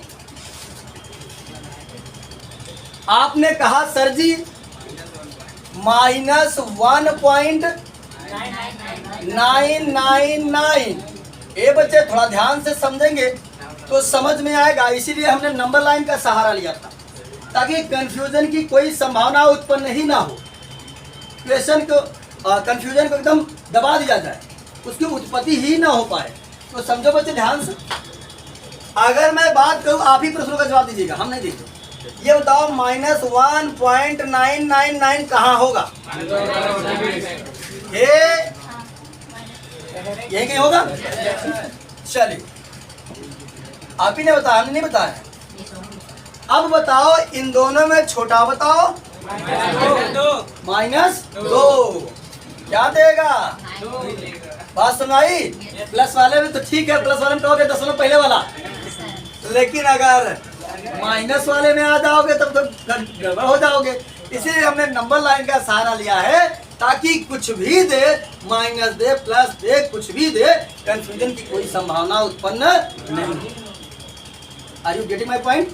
आपने कहा सर जी -1.999। ये बच्चे थोड़ा ध्यान से समझेंगे तो समझ में आएगा, इसीलिए हमने नंबर लाइन का सहारा लिया था ताकि कंफ्यूजन की कोई संभावना उत्पन्न ही ना हो, क्वेश्चन को कंफ्यूजन को एकदम दबा दिया जाए। उसकी उत्पत्ति ही ना हो पाए। तो समझो बच्चे ध्यान से, अगर मैं बात करूं, आप ही प्रश्नों का जवाब दीजिएगा, हम नहीं देंगे। ये बताओ -1.999 कहाँ होगा? ये यही कहीं होगा। चलिए, आप ही ने बताया, हमने नहीं बताया। अब बताओ इन दोनों में छोटा बताओ। -2 क्या देगा? बात सुनाई? प्लस वाले में तो ठीक है, प्लस वाले में कहोगे दशमलव पहले वाला, लेकिन अगर माइनस वाले में आ जाओगे तब तो गड़बड़ हो जाओगे। इसीलिए हमने नंबर लाइन का सहारा लिया है, ताकि कुछ भी दे, माइनस दे, प्लस दे, कुछ भी दे, कंफ्यूजन की कोई संभावना उत्पन्न नहीं हो। Are you getting my point?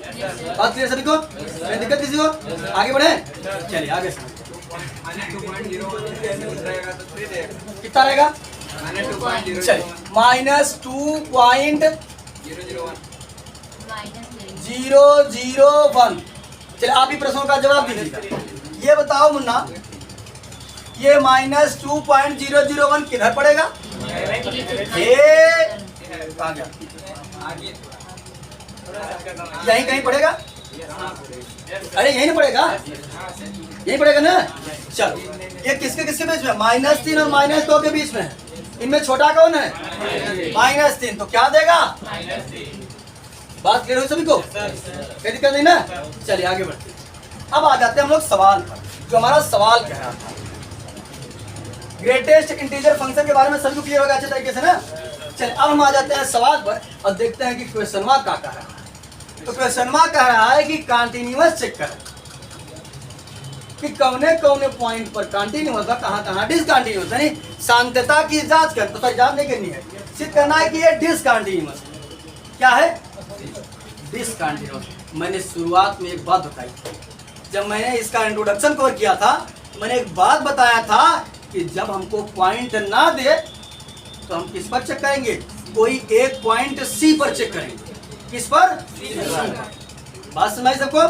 बात क्लियर सभी को? कोई दिक्कत किसी को? आगे बढ़े, चलिए आगे समझते। कितना रहेगा? चलिए -2.001। चलिए आप ही प्रश्नों का जवाब दीजिएगा। ये बताओ मुन्ना, ये -2.001 किधर पड़ेगा? कहाँ गया? यहीं कहीं पड़ेगा? अरे यहीं नहीं पड़ेगा, यहीं पड़ेगा ना। चलो, ये किसके किसके बीच में? -3 और -2 के बीच में है। इनमें छोटा कौन है? -3। तो क्या देगा? बात क्लियर हुई सभी को? कोई दिक्कत नहीं ना। चलिए आगे बढ़ते हैं। अब आ जाते हैं हम लोग सवाल पर, जो हमारा सवाल कह रहा था। ग्रेटेस्ट इंटीजर फंक्शन के बारे में सभी को क्लियर होगा अच्छे तरीके से ना। चलिए अब हम आ जाते हैं सवाल पर और देखते हैं कि क्वेश्चनवा क्या कह रहा है। तो क्वेश्चनवा कह रहा है कि कंटिन्यूअस चेक करें कि कौने कौने पॉइंट पर कंटिन्यूअस है, कहाँ कहाँ डिसकंटिन्यूअस, यानी शांतता की जांच कर, तो जांच नहीं करनी है, सिद्ध करना है कि ये डिसकंटिन्यूअस क्या है? डिसकंटिन्यूअस। मैंने शुरुआत में एक बात बताई, जब मैंने इसका इंट्रोडक्शन कवर किया था, मैंने एक बात बताया था कि जब हमको पॉइंट ना दे तो हम किस पर चेक करेंगे? कोई एक पॉइंट सी पर चेक करेंगे। किस पर? बात समझ सबको?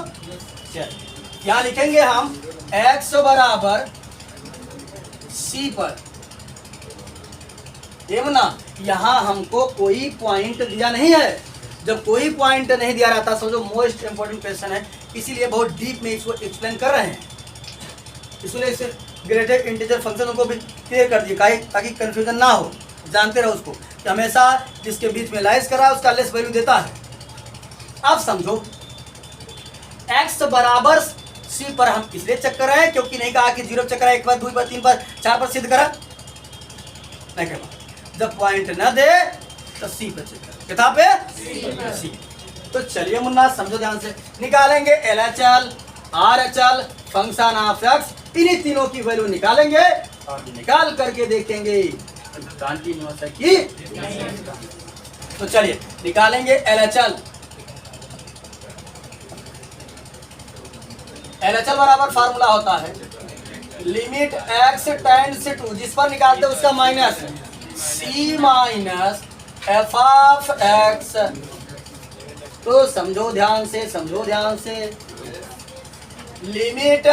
यहाँ लिखेंगे हम x बराबर सी पर। ये ना, यहाँ हमको कोई पॉइंट दिया नहीं है। जब कोई पॉइंट नहीं दिया रहता, समझो मोस्ट इंपोर्टेंट क्वेश्चन है, इसीलिए बहुत डीप में इसको एक्सप्लेन कर रहे हैं। इसलिए इसे ग्रेटेड इंटीजर फंक्शन को भी क्लियर कर दिया ताकि कंफ्यूजन ना हो। जानते रहो उसको कि हमेशा जिसके बीच में लाइज करा है उसका लेस वैल्यू देता है। अब समझो, x बराबर सी पर हम इसलिए चेक कर रहे हैं क्योंकि नहीं कहा कि 0 चेक करा, 1 पर, 2 पर, 3 पर, 4 पर सिद्ध करा नहीं करा। जब पॉइंट न दे तो सी पर चेक करा। कितना पे? सी। तो चलिए मुन्ना समझो ध्यान से, निकालेंगे LHL, RHL, function of x, इन्हीं तीनों की वैल्यू निकालेंगे और निकाल करके देखेंगे कंटिन्यूअस है कि। तो चलिए निकालेंगे LHL। LHL बराबर फार्मूला होता है लिमिट x टेंड्स टू, जिस पर निकालते हैं उसका minus c minus f of x। तो समझो ध्यान से, समझो ध्यान से, limit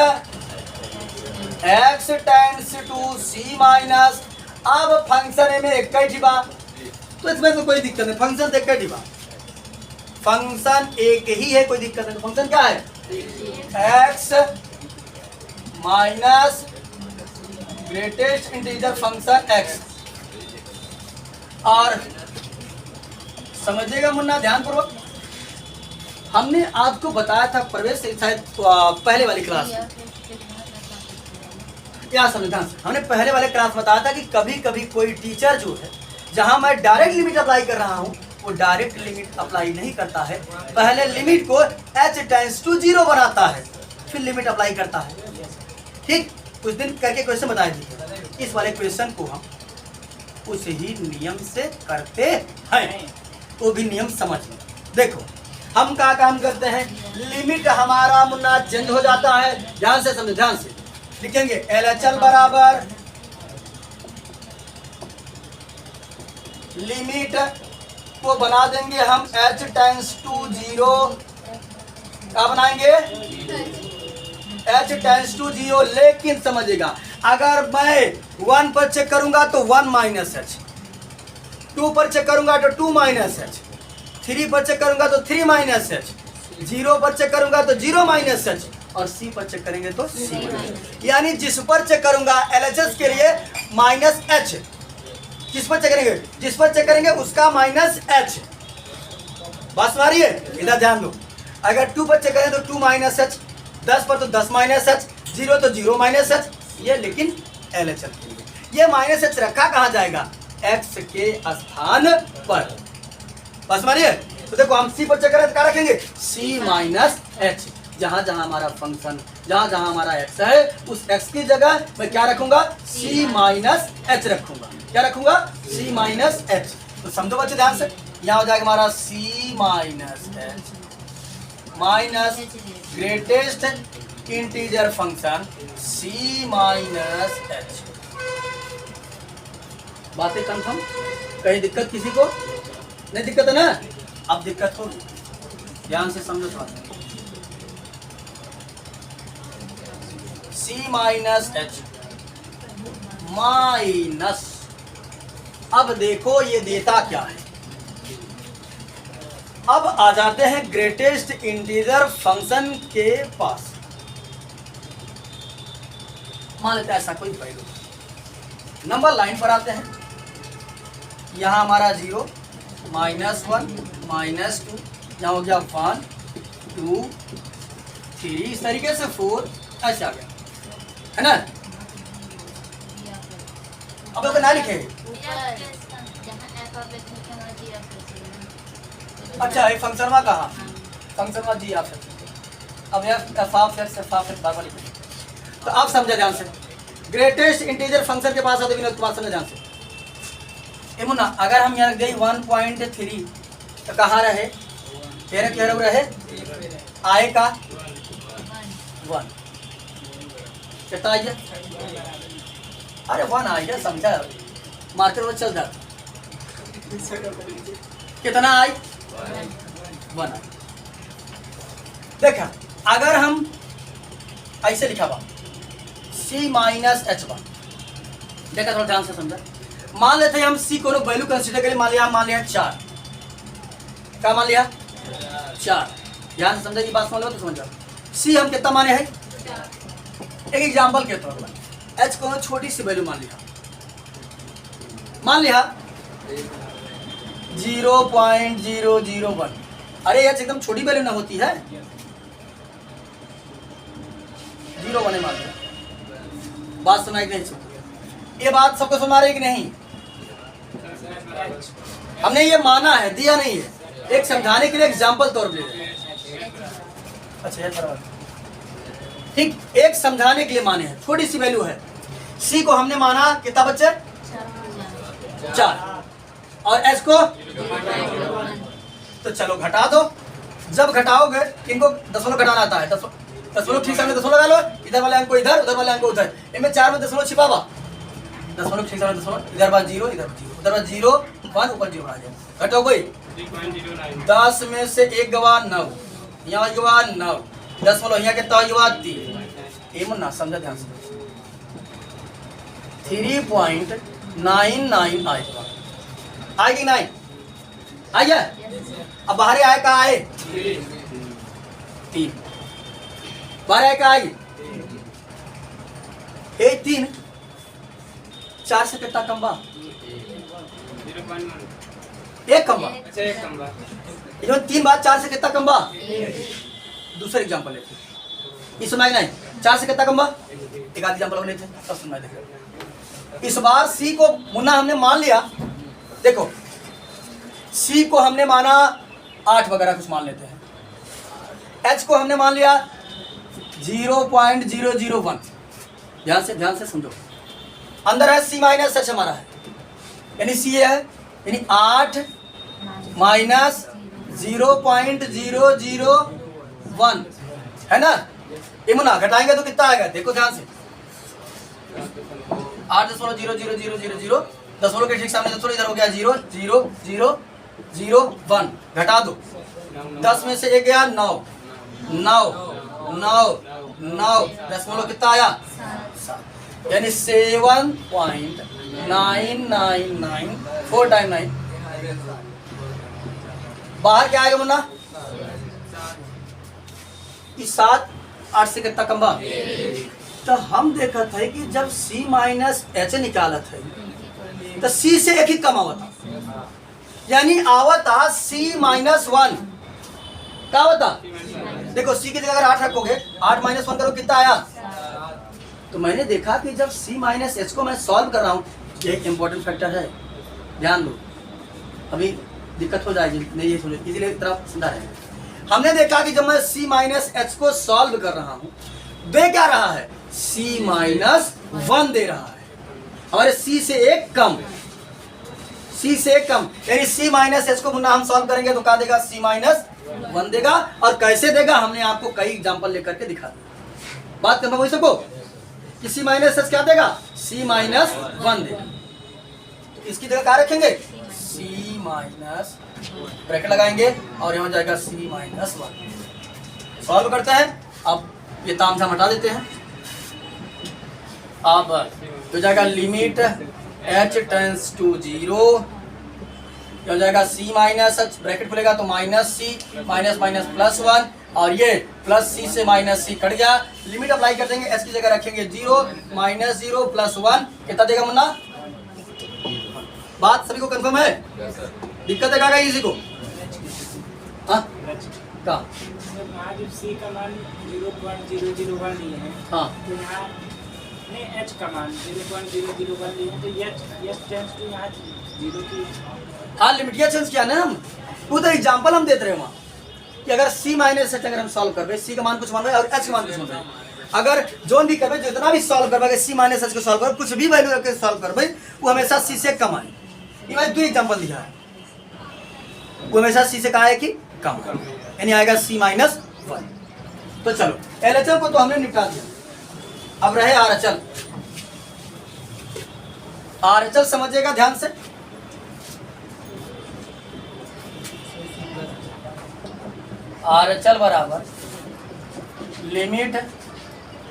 x tends to c minus, अब फंक्शन में एक डिबा, तो इसमें तो कोई दिक्कत नहीं, फंक्शन एक डिबा, फंक्शन एक ही है, कोई दिक्कत नहीं। तो फंक्शन क्या है? x minus greatest integer function x। और समझिएगा मुन्ना ध्यान पूर्वक, हमने आपको बताया था प्रवेश से शायद पहले वाली क्लास में, क्या समझा, हमने पहले वाले क्लास बताया था कि कभी कभी कोई टीचर जो है, जहां मैं डायरेक्ट लिमिट अप्लाई कर रहा हूं, वो डायरेक्ट लिमिट अप्लाई नहीं करता है, पहले लिमिट को h टेंड्स टू 0 बनाता है, फिर लिमिट अप्लाई करता है। ठीक, कुछ दिन करके क्वेश्चन बता दीजिए। इस वाले क्वेश्चन को हम उस ही नियम से करते हैं, तो भी नियम समझ लो। देखो हम क्या काम करते हैं, लिमिट हमारा मुन्ना चेंज हो जाता है, ध्यान से समझो, ध्यान से लिखेंगे LHL बराबर लिमिट को बना देंगे हम h टेंड्स टू 0, क्या बनाएंगे? h tends to 0। लेकिन समझिएगा, अगर मैं 1 पर चेक करूंगा तो 1 माइनस h, 2 पर चेक करूंगा तो 2 माइनस एच, 3 पर चेक करूंगा तो 3 माइनस एच, 0 पर चेक करूंगा तो 0 माइनस एच, और सी पर चेक करेंगे तो सी। यानी जिस पर चेक करूंगा एलएचएस के लिए माइनस एच, किस पर चेक करेंगे, जिस पर चेक करेंगे उसका माइनस एच। बात सुना रही है, इधर ध्यान दो। अगर 2 पर चेक करें तो 2 माइनस एच, 10 पर तो 10 माइनस एच, 0 तो 0 माइनस एच, ये लेकिन एलएचएस के लिए। ये माइनस एच रखा कहाँ जाएगा, एक्स के स्थान पर। बस मानिए, तो देखो हम सी पर चेक करें तो क्या रखेंगे, सी माइनस एच। जहां जहां हमारा फंक्शन, जहां जहां हमारा एक्स है, उस एक्स की जगह मैं क्या रखूंगा, सी माइनस एच रखूंगा। क्या रखूंगा, सी माइनस एच। तो समझो बच्चे ध्यान से, यहाँ हो जाएगा हमारा C minus H minus greatest integer function C minus H. बातें कंफर्म, कहीं दिक्कत किसी को नहीं, दिक्कत है ना? अब दिक्कत होगी, ध्यान से समझो थोड़ा। सी माइनस एच माइनस, अब देखो ये देता क्या है। अब आ जाते हैं ग्रेटेस्ट इंटीजर फंक्शन के पास। मान लेते हैं ऐसा कोई वैल्यू, नंबर लाइन पर आते हैं। यहां हमारा 0 -1 -2, यहाँ हो गया 1 2 3, इस तरीके से 4 ऐसे आ गया, है ना? अब लोग ना लिखे, अच्छा ये फंक्शन में कहा, फंक्शन में जी आप अब एफ ऑफ एक्स बार लिखे। तो आप समझे ध्यान से, ग्रेटेस्ट इंटीजर फंक्शन के पास आते विनोद कुमार समझे ध्यान से। मुन्ना, अगर हम यहाँ गए 1.3 तो कहाँ रहे, तेरे कह रहे आए का 1 कितना आई है, अरे 1 आई है, समझा? मार्केट में चल जाता कितना आई, 1 आई। देखा, अगर हम ऐसे लिखा हुआ सी माइनस एच 1, देखा थोड़ा ध्यान से समझा। मान लेते हैं हम सी को वैल्यू कंसीडर करें, मान लिया 4, क्या मान लिया 4। ध्यान से समझा, ये बात समझ लो तो समझ जाओ। सी हम कितना माने हैं, एक एग्जांपल के तौर पर एच को छोटी सी वैल्यू मान लिया 0.001। अरे एच एकदम छोटी वैल्यू ना होती है, 0.1 मान लिया। बात सुनाई नहीं, ये बात सबको सुना रही कि नहीं? हमने ये माना है, दिया नहीं है, एक समझाने के लिए एग्जांपल तौर पर। अच्छा ठीक, एक समझाने के लिए माने हैं, छोटी सी वैल्यू है। सी को हमने माना कितना बच्चे, 4, और एच को तो चलो घटा दो। जब घटाओगे, इनको दशमलव घटाना आता है, दशमलव ठीक सामने दशमलव लगा लो, इधर वाले अंक को इधर, उधर वाले अंक को उधर, इनमें 4 में दशमलव छिपावा, दशमलव ठीक सामने दशमलव, इधर बार 0 इधर 0, उधर बार 0 1 ऊपर 0 आ जाए। घटो कोई 10 में से 1 गवा 9, यहाँ गवा 9, दशमलव यहाँ कितना हुआ 3। ये मुन्ना समझा ध्यान से, 3.99 आएगा, आएगी 9 आ गया। अब बाहर आए का आए 3, बाहर आए का आएगी 3, 4 से कितना कम बा, 1 कम बा, 3 बार 4 से कितना कम बा। दूसरा एग्जांपल लेते हैं, इस समय नहीं 4 से कितना कम बा, एक आध एग्जांपल लेते हैं, तब सुनाई देगा। इस बार सी को मुन्ना हमने मान लिया, देखो सी को हमने माना 8 वगैरह कुछ मान लेते हैं, एच को हमने मान लिया 0.001। ध्यान से समझो, अंदर है सी माइनस एच हमारा है, यानी सी है, यानी 8 माइनस 0.001 है ना। ये मुन्ना घटाएंगे तो कितना आएगा, देखो ध्यान से, 8.00000, दशमलव के ठीक सामने दशमलव, इधर हो गया 0.00001, घटा दो, 10 में से 1 गया 9, 9 9 9, दशमलव कितना आया 7, यानी 7.999, 4 टाइम 9 बाहर क्या आएगा मुन्ना? इस 7 8 से कितना कम बा? तो हम देखा था कि जब C माइनस एच निकाला था तो C से एक ही कम आवता, यानी आवता C माइनस 1। क्या होता? देखो C की जगह अगर 8 रखोगे, 8 माइनस 1 करो, कितना आया? तो मैंने देखा कि जब C माइनस एच को मैं सॉल्व कर रहा हूँ, ये एक इम्पोर्टेंट फैक्टर है, ध्यान दो, अभी दिक्कत हो जाएगी, नहीं ये सोचो, इसीलिए इतना सुंदर है। हमने देखा कि जब मैं C माइनस एच को सॉल्व कर रहा हूँ, दे क्या रहा है? C माइनस 1 दे रहा है, हमारे C से एक कम, C से एक कम, यानी C माइनस एच को मुन्ना हम सॉल्व करेंगे तो क्या देगा? C माइनस 1 देगा। और कैसे देगा हमने आपको कई एग्जांपल लेकर के दिखा दिया। बात करना वही सबको कि C माइनस एच क्या देगा? C माइनस 1 देगा। तो इसकी जगह क्या रखेंगे? C माइनस, ब्रैकेट लगाएंगे और यहाँ जाएगा C माइनस 1। सॉल्व करते हैं। अब ये तामझाम हटा देते हैं। अब तो जाएगा लिमिट h टेंड्स टू 0, हो जाएगा C माइनस एच, ब्रैकेट खुलेगा तो minus C, minus minus plus 1, और ये प्लस C से माइनस C कट गया। लिमिट अप्लाई कर देंगे, S की जगह रखेंगे 0, माइनस 0 प्लस 1, कितना देगा मुन्ना? बात सभी को कंफर्म है? दिक्कत है क्या किसी को? हाँ क्या? यहाँ जब C का मान 0.001 लिए हैं, हाँ तो यहाँ ने H का मान 0.001 लिए हैं, तो H टेंड्स टू यहाँ 0 की। हाँ, लिमिट किया चेंज किया ना हम, वो तो एग्जाम्पल हम देते रहे वहाँ कि अगर C माइनस एच अगर हम सॉल्व कर रहे, C का मान कुछ मान रहे और H का मान कुछ मान रहे, अगर जोन भी कर जितना भी सॉल्व कर C माइनस एच को सॉल्व कर, कुछ भी वैल्यू रख के सॉल्व कर वो हमेशा C से कम आए। ये मैंने 2 एग्जाम्पल दिया है, वो हमेशा C से कहा है कि कम, यानी आएगा C माइनस 1। तो चलो LHL को तो हमने निपटा दिया, अब रहे RHL। RHL समझिएगा ध्यान से। RHL बराबर लिमिट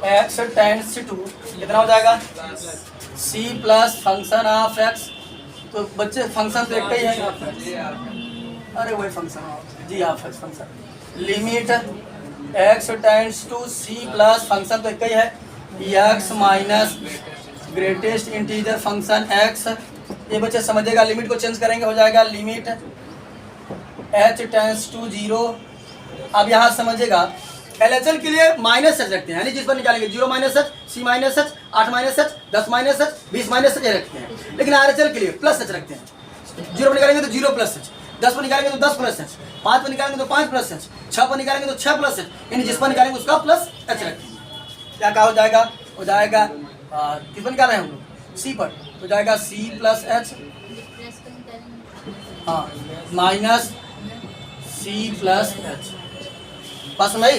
x टेंड्स टू, कितना हो जाएगा? C plus function of x। तो बच्चे फंक्शन तो एक ही है, अरे वही function G of x function. Limit x tends to C plus function तो एक ही है, x minus greatest integer function x। ये बच्चे समझेगा, लिमिट को चेंज करेंगे, हो जाएगा लिमिट h टेंड्स टू 0। अब यहाँ समझिएगा, LHL के लिए माइनस एच रखते हैं, यानी जिस पर निकालेंगे 0 minus H, C minus H, 8 minus H, 10 minus H, 20 minus H रखते हैं। लेकिन RHL के लिए प्लस एच रखते हैं। 0 पर निकालेंगे तो 0 प्लस एच, 10 पर निकालेंगे तो 10 प्लस एच, 5 पर निकालेंगे तो 5 प्लस एच, 6 पर निकालेंगे तो 6 प्लस एच, यानी जिस पर निकालेंगे उसका प्लस एच रखते हैं। क्या हो जाएगा? हो जाएगा किस पर निकाल रहे हैं हम लोग? C पर, हो जाएगा C प्लस एच, हाँ माइनस C प्लस एच। बात समझ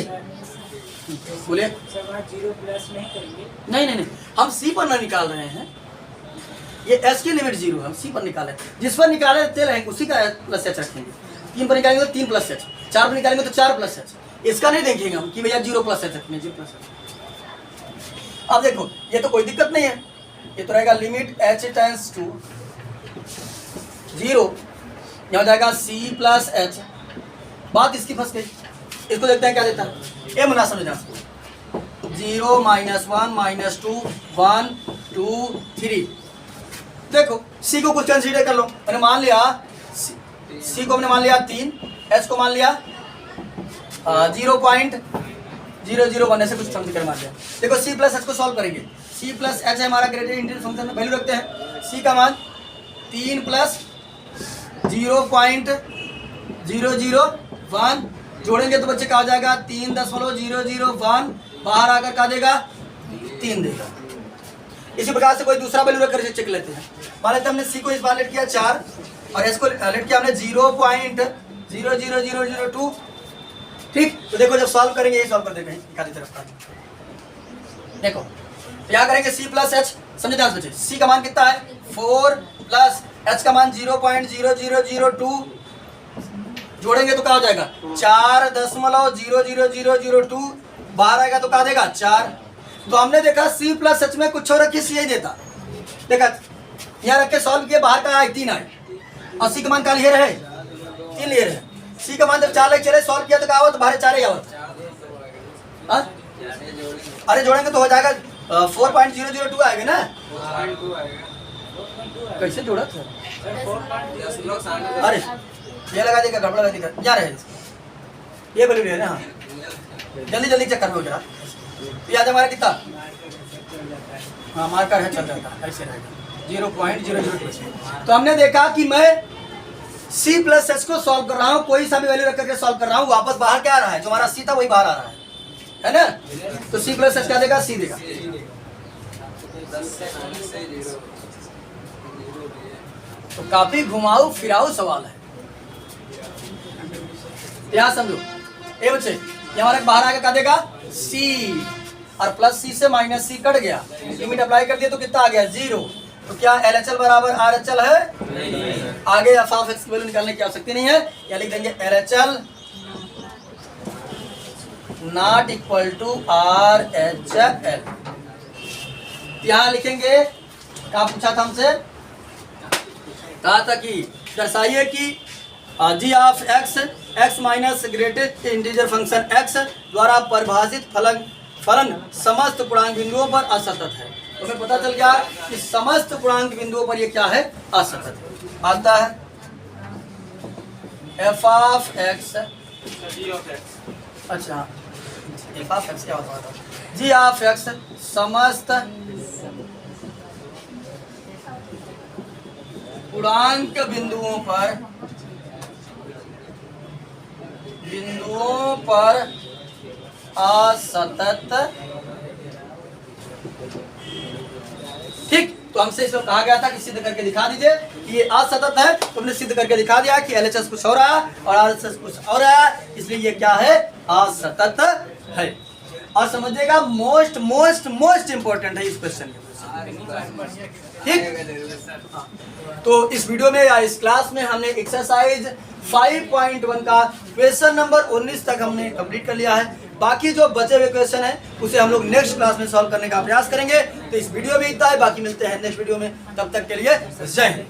बोलिए। सब वहाँ 0 प्लस नहीं करेंगे? नहीं, हम C पर ना निकाल रहे हैं, ये S की लिमिट 0 हम C पर निकाले, जिस पर निकाले तेल है उसी का प्लस एच रखेंगे। 3 पर निकालेंगे तो 3 प्लस एच, 4 पर निकालेंगे तो 4 प्लस एच। इसका नहीं देखेंगे हम कि भैया 0 प्लस एच रखेंगे, 0 प्लस एच। अब देखो ये तो कोई दिक्कत नहीं है, ये तो रहेगा लिमिट h टेंड्स टू 0, यहाँ हो जाएगा C प्लस एच। बात इसकी फंस गई, इसको देखते हैं क्या देता है। ये मुनासिब समझना, 0 माइनस 1 माइनस 2 1 2 3। देखो C को कुछ कंसीडर कर लो, मैंने मान लिया C को हमने मान लिया 3, H को मान लिया 0.001 ऐसे कुछ समझ कर मान लिया। देखो C प्लस एच को सॉल्व करेंगे, C प्लस एच है हमारा ग्रेटेस्ट इंटीजर फंक्शन में, वैल्यू रखते हैं। C का मान 3 प्लस 0.001 जोड़ेंगे तो बच्चे क्या हो जाएगा? 3.001, बाहर आकर क्या देगा? 3 देगा। इसी प्रकार से कोई दूसरा वैल्यू रखकर चेक लेते हैं। मान लेते हमने C को इस बार लेट किया 4 और S को लेट किया हमने 0.00002। ठीक, तो देखो जब सॉल्व करेंगे, यही सॉल्व कर देंगे निकाली तरफ का। देखो क्या करेंगे? C प्लस एच, समझे ध्यान से बच्चे। C का मान कितना है? 4 प्लस H का मान 0.00002, जोड़ेंगे तो क्या हो जाएगा? 4.00002, बाहर आएगा तो क्या देगा? 4। तो हमने देखा C प्लस एच में कुछ और रखिए, C ही देता। देखा यहाँ रख के सॉल्व किया, बाहर का आए 3 आए, और सी का मान क्या लिए रहे, 3 लिए रहे। सी का मान जब 4 लेके चले सॉल्व किया तो क्या हुआ, तो बाहर 4 ही आवत। हाँ? अरे जोड़ेंगे तो हो जाएगा 4.002 आएगा ना। कैसे जोड़ा था, अरे ये लगा देगा, गड़बड़ लगा देगा, क्या रहे ये वैल्यू है ना। हाँ जल्दी जल्दी चेक कर लो जरा, ये आज हमारा कितना, हाँ मार्कर है, चल रहा था ऐसे रहेगा 0.002। तो हमने देखा कि मैं C प्लस एच को सॉल्व कर रहा हूँ, कोई सा भी वैल्यू रख करके सॉल्व कर रहा हूँ, वापस बाहर क्या आ रहा है, जो हमारा C था वही बाहर आ रहा है ना। तो C प्लस एच क्या देगा, C देगा। तो काफी घुमाऊ फिराऊ सवाल है, यहाँ समझो। ए बच्चे ये हमारे बाहर आके क्या देगा, C, और प्लस C से माइनस C कट गया, लिमिट अप्लाई कर दिया तो कितना आ गया, 0। तो क्या LHL बराबर RHL है, आगे f ऑफ x की वैल्यू निकालने की आवश्यकता नहीं है, या लिख देंगे LHL not equal to RHL। यहाँ लिखेंगे, क्या पूछा था हमसे, कहा था कि दर्शाइए कि g of x minus greatest integer function x द्वारा परिभाषित फलन समस्त पूर्णांक बिंदुओं पर असतत है। तो हमें पता चल गया कि समस्त पूर्णांक बिंदुओं पर ये क्या है, असतत आता है। f ऑफ x, अच्छा f ऑफ x क्या होता है, g ऑफ x समस्त पूर्णांक बिंदुओं पर असतत। ठीक, तो हमसे इसको कहा गया था कि सिद्ध करके दिखा दीजिए कि ये असतत है, तो हमने सिद्ध करके दिखा दिया कि LHS कुछ और है और RHS कुछ और है, इसलिए ये क्या है, असतत है। और समझिएगा मोस्ट मोस्ट मोस्ट इंपॉर्टेंट है इस क्वेश्चन में। ठीक, तो इस वीडियो में या इस क्लास में हमने एक्सरसाइज 5.1 का क्वेश्चन नंबर 19 तक हमने कंप्लीट कर लिया है। बाकी जो बचे हुए क्वेश्चन है उसे हम लोग नेक्स्ट क्लास में सॉल्व करने का प्रयास करेंगे। तो इस वीडियो में इतना है, बाकी मिलते हैं नेक्स्ट वीडियो में, तब तक के लिए जय हिंद।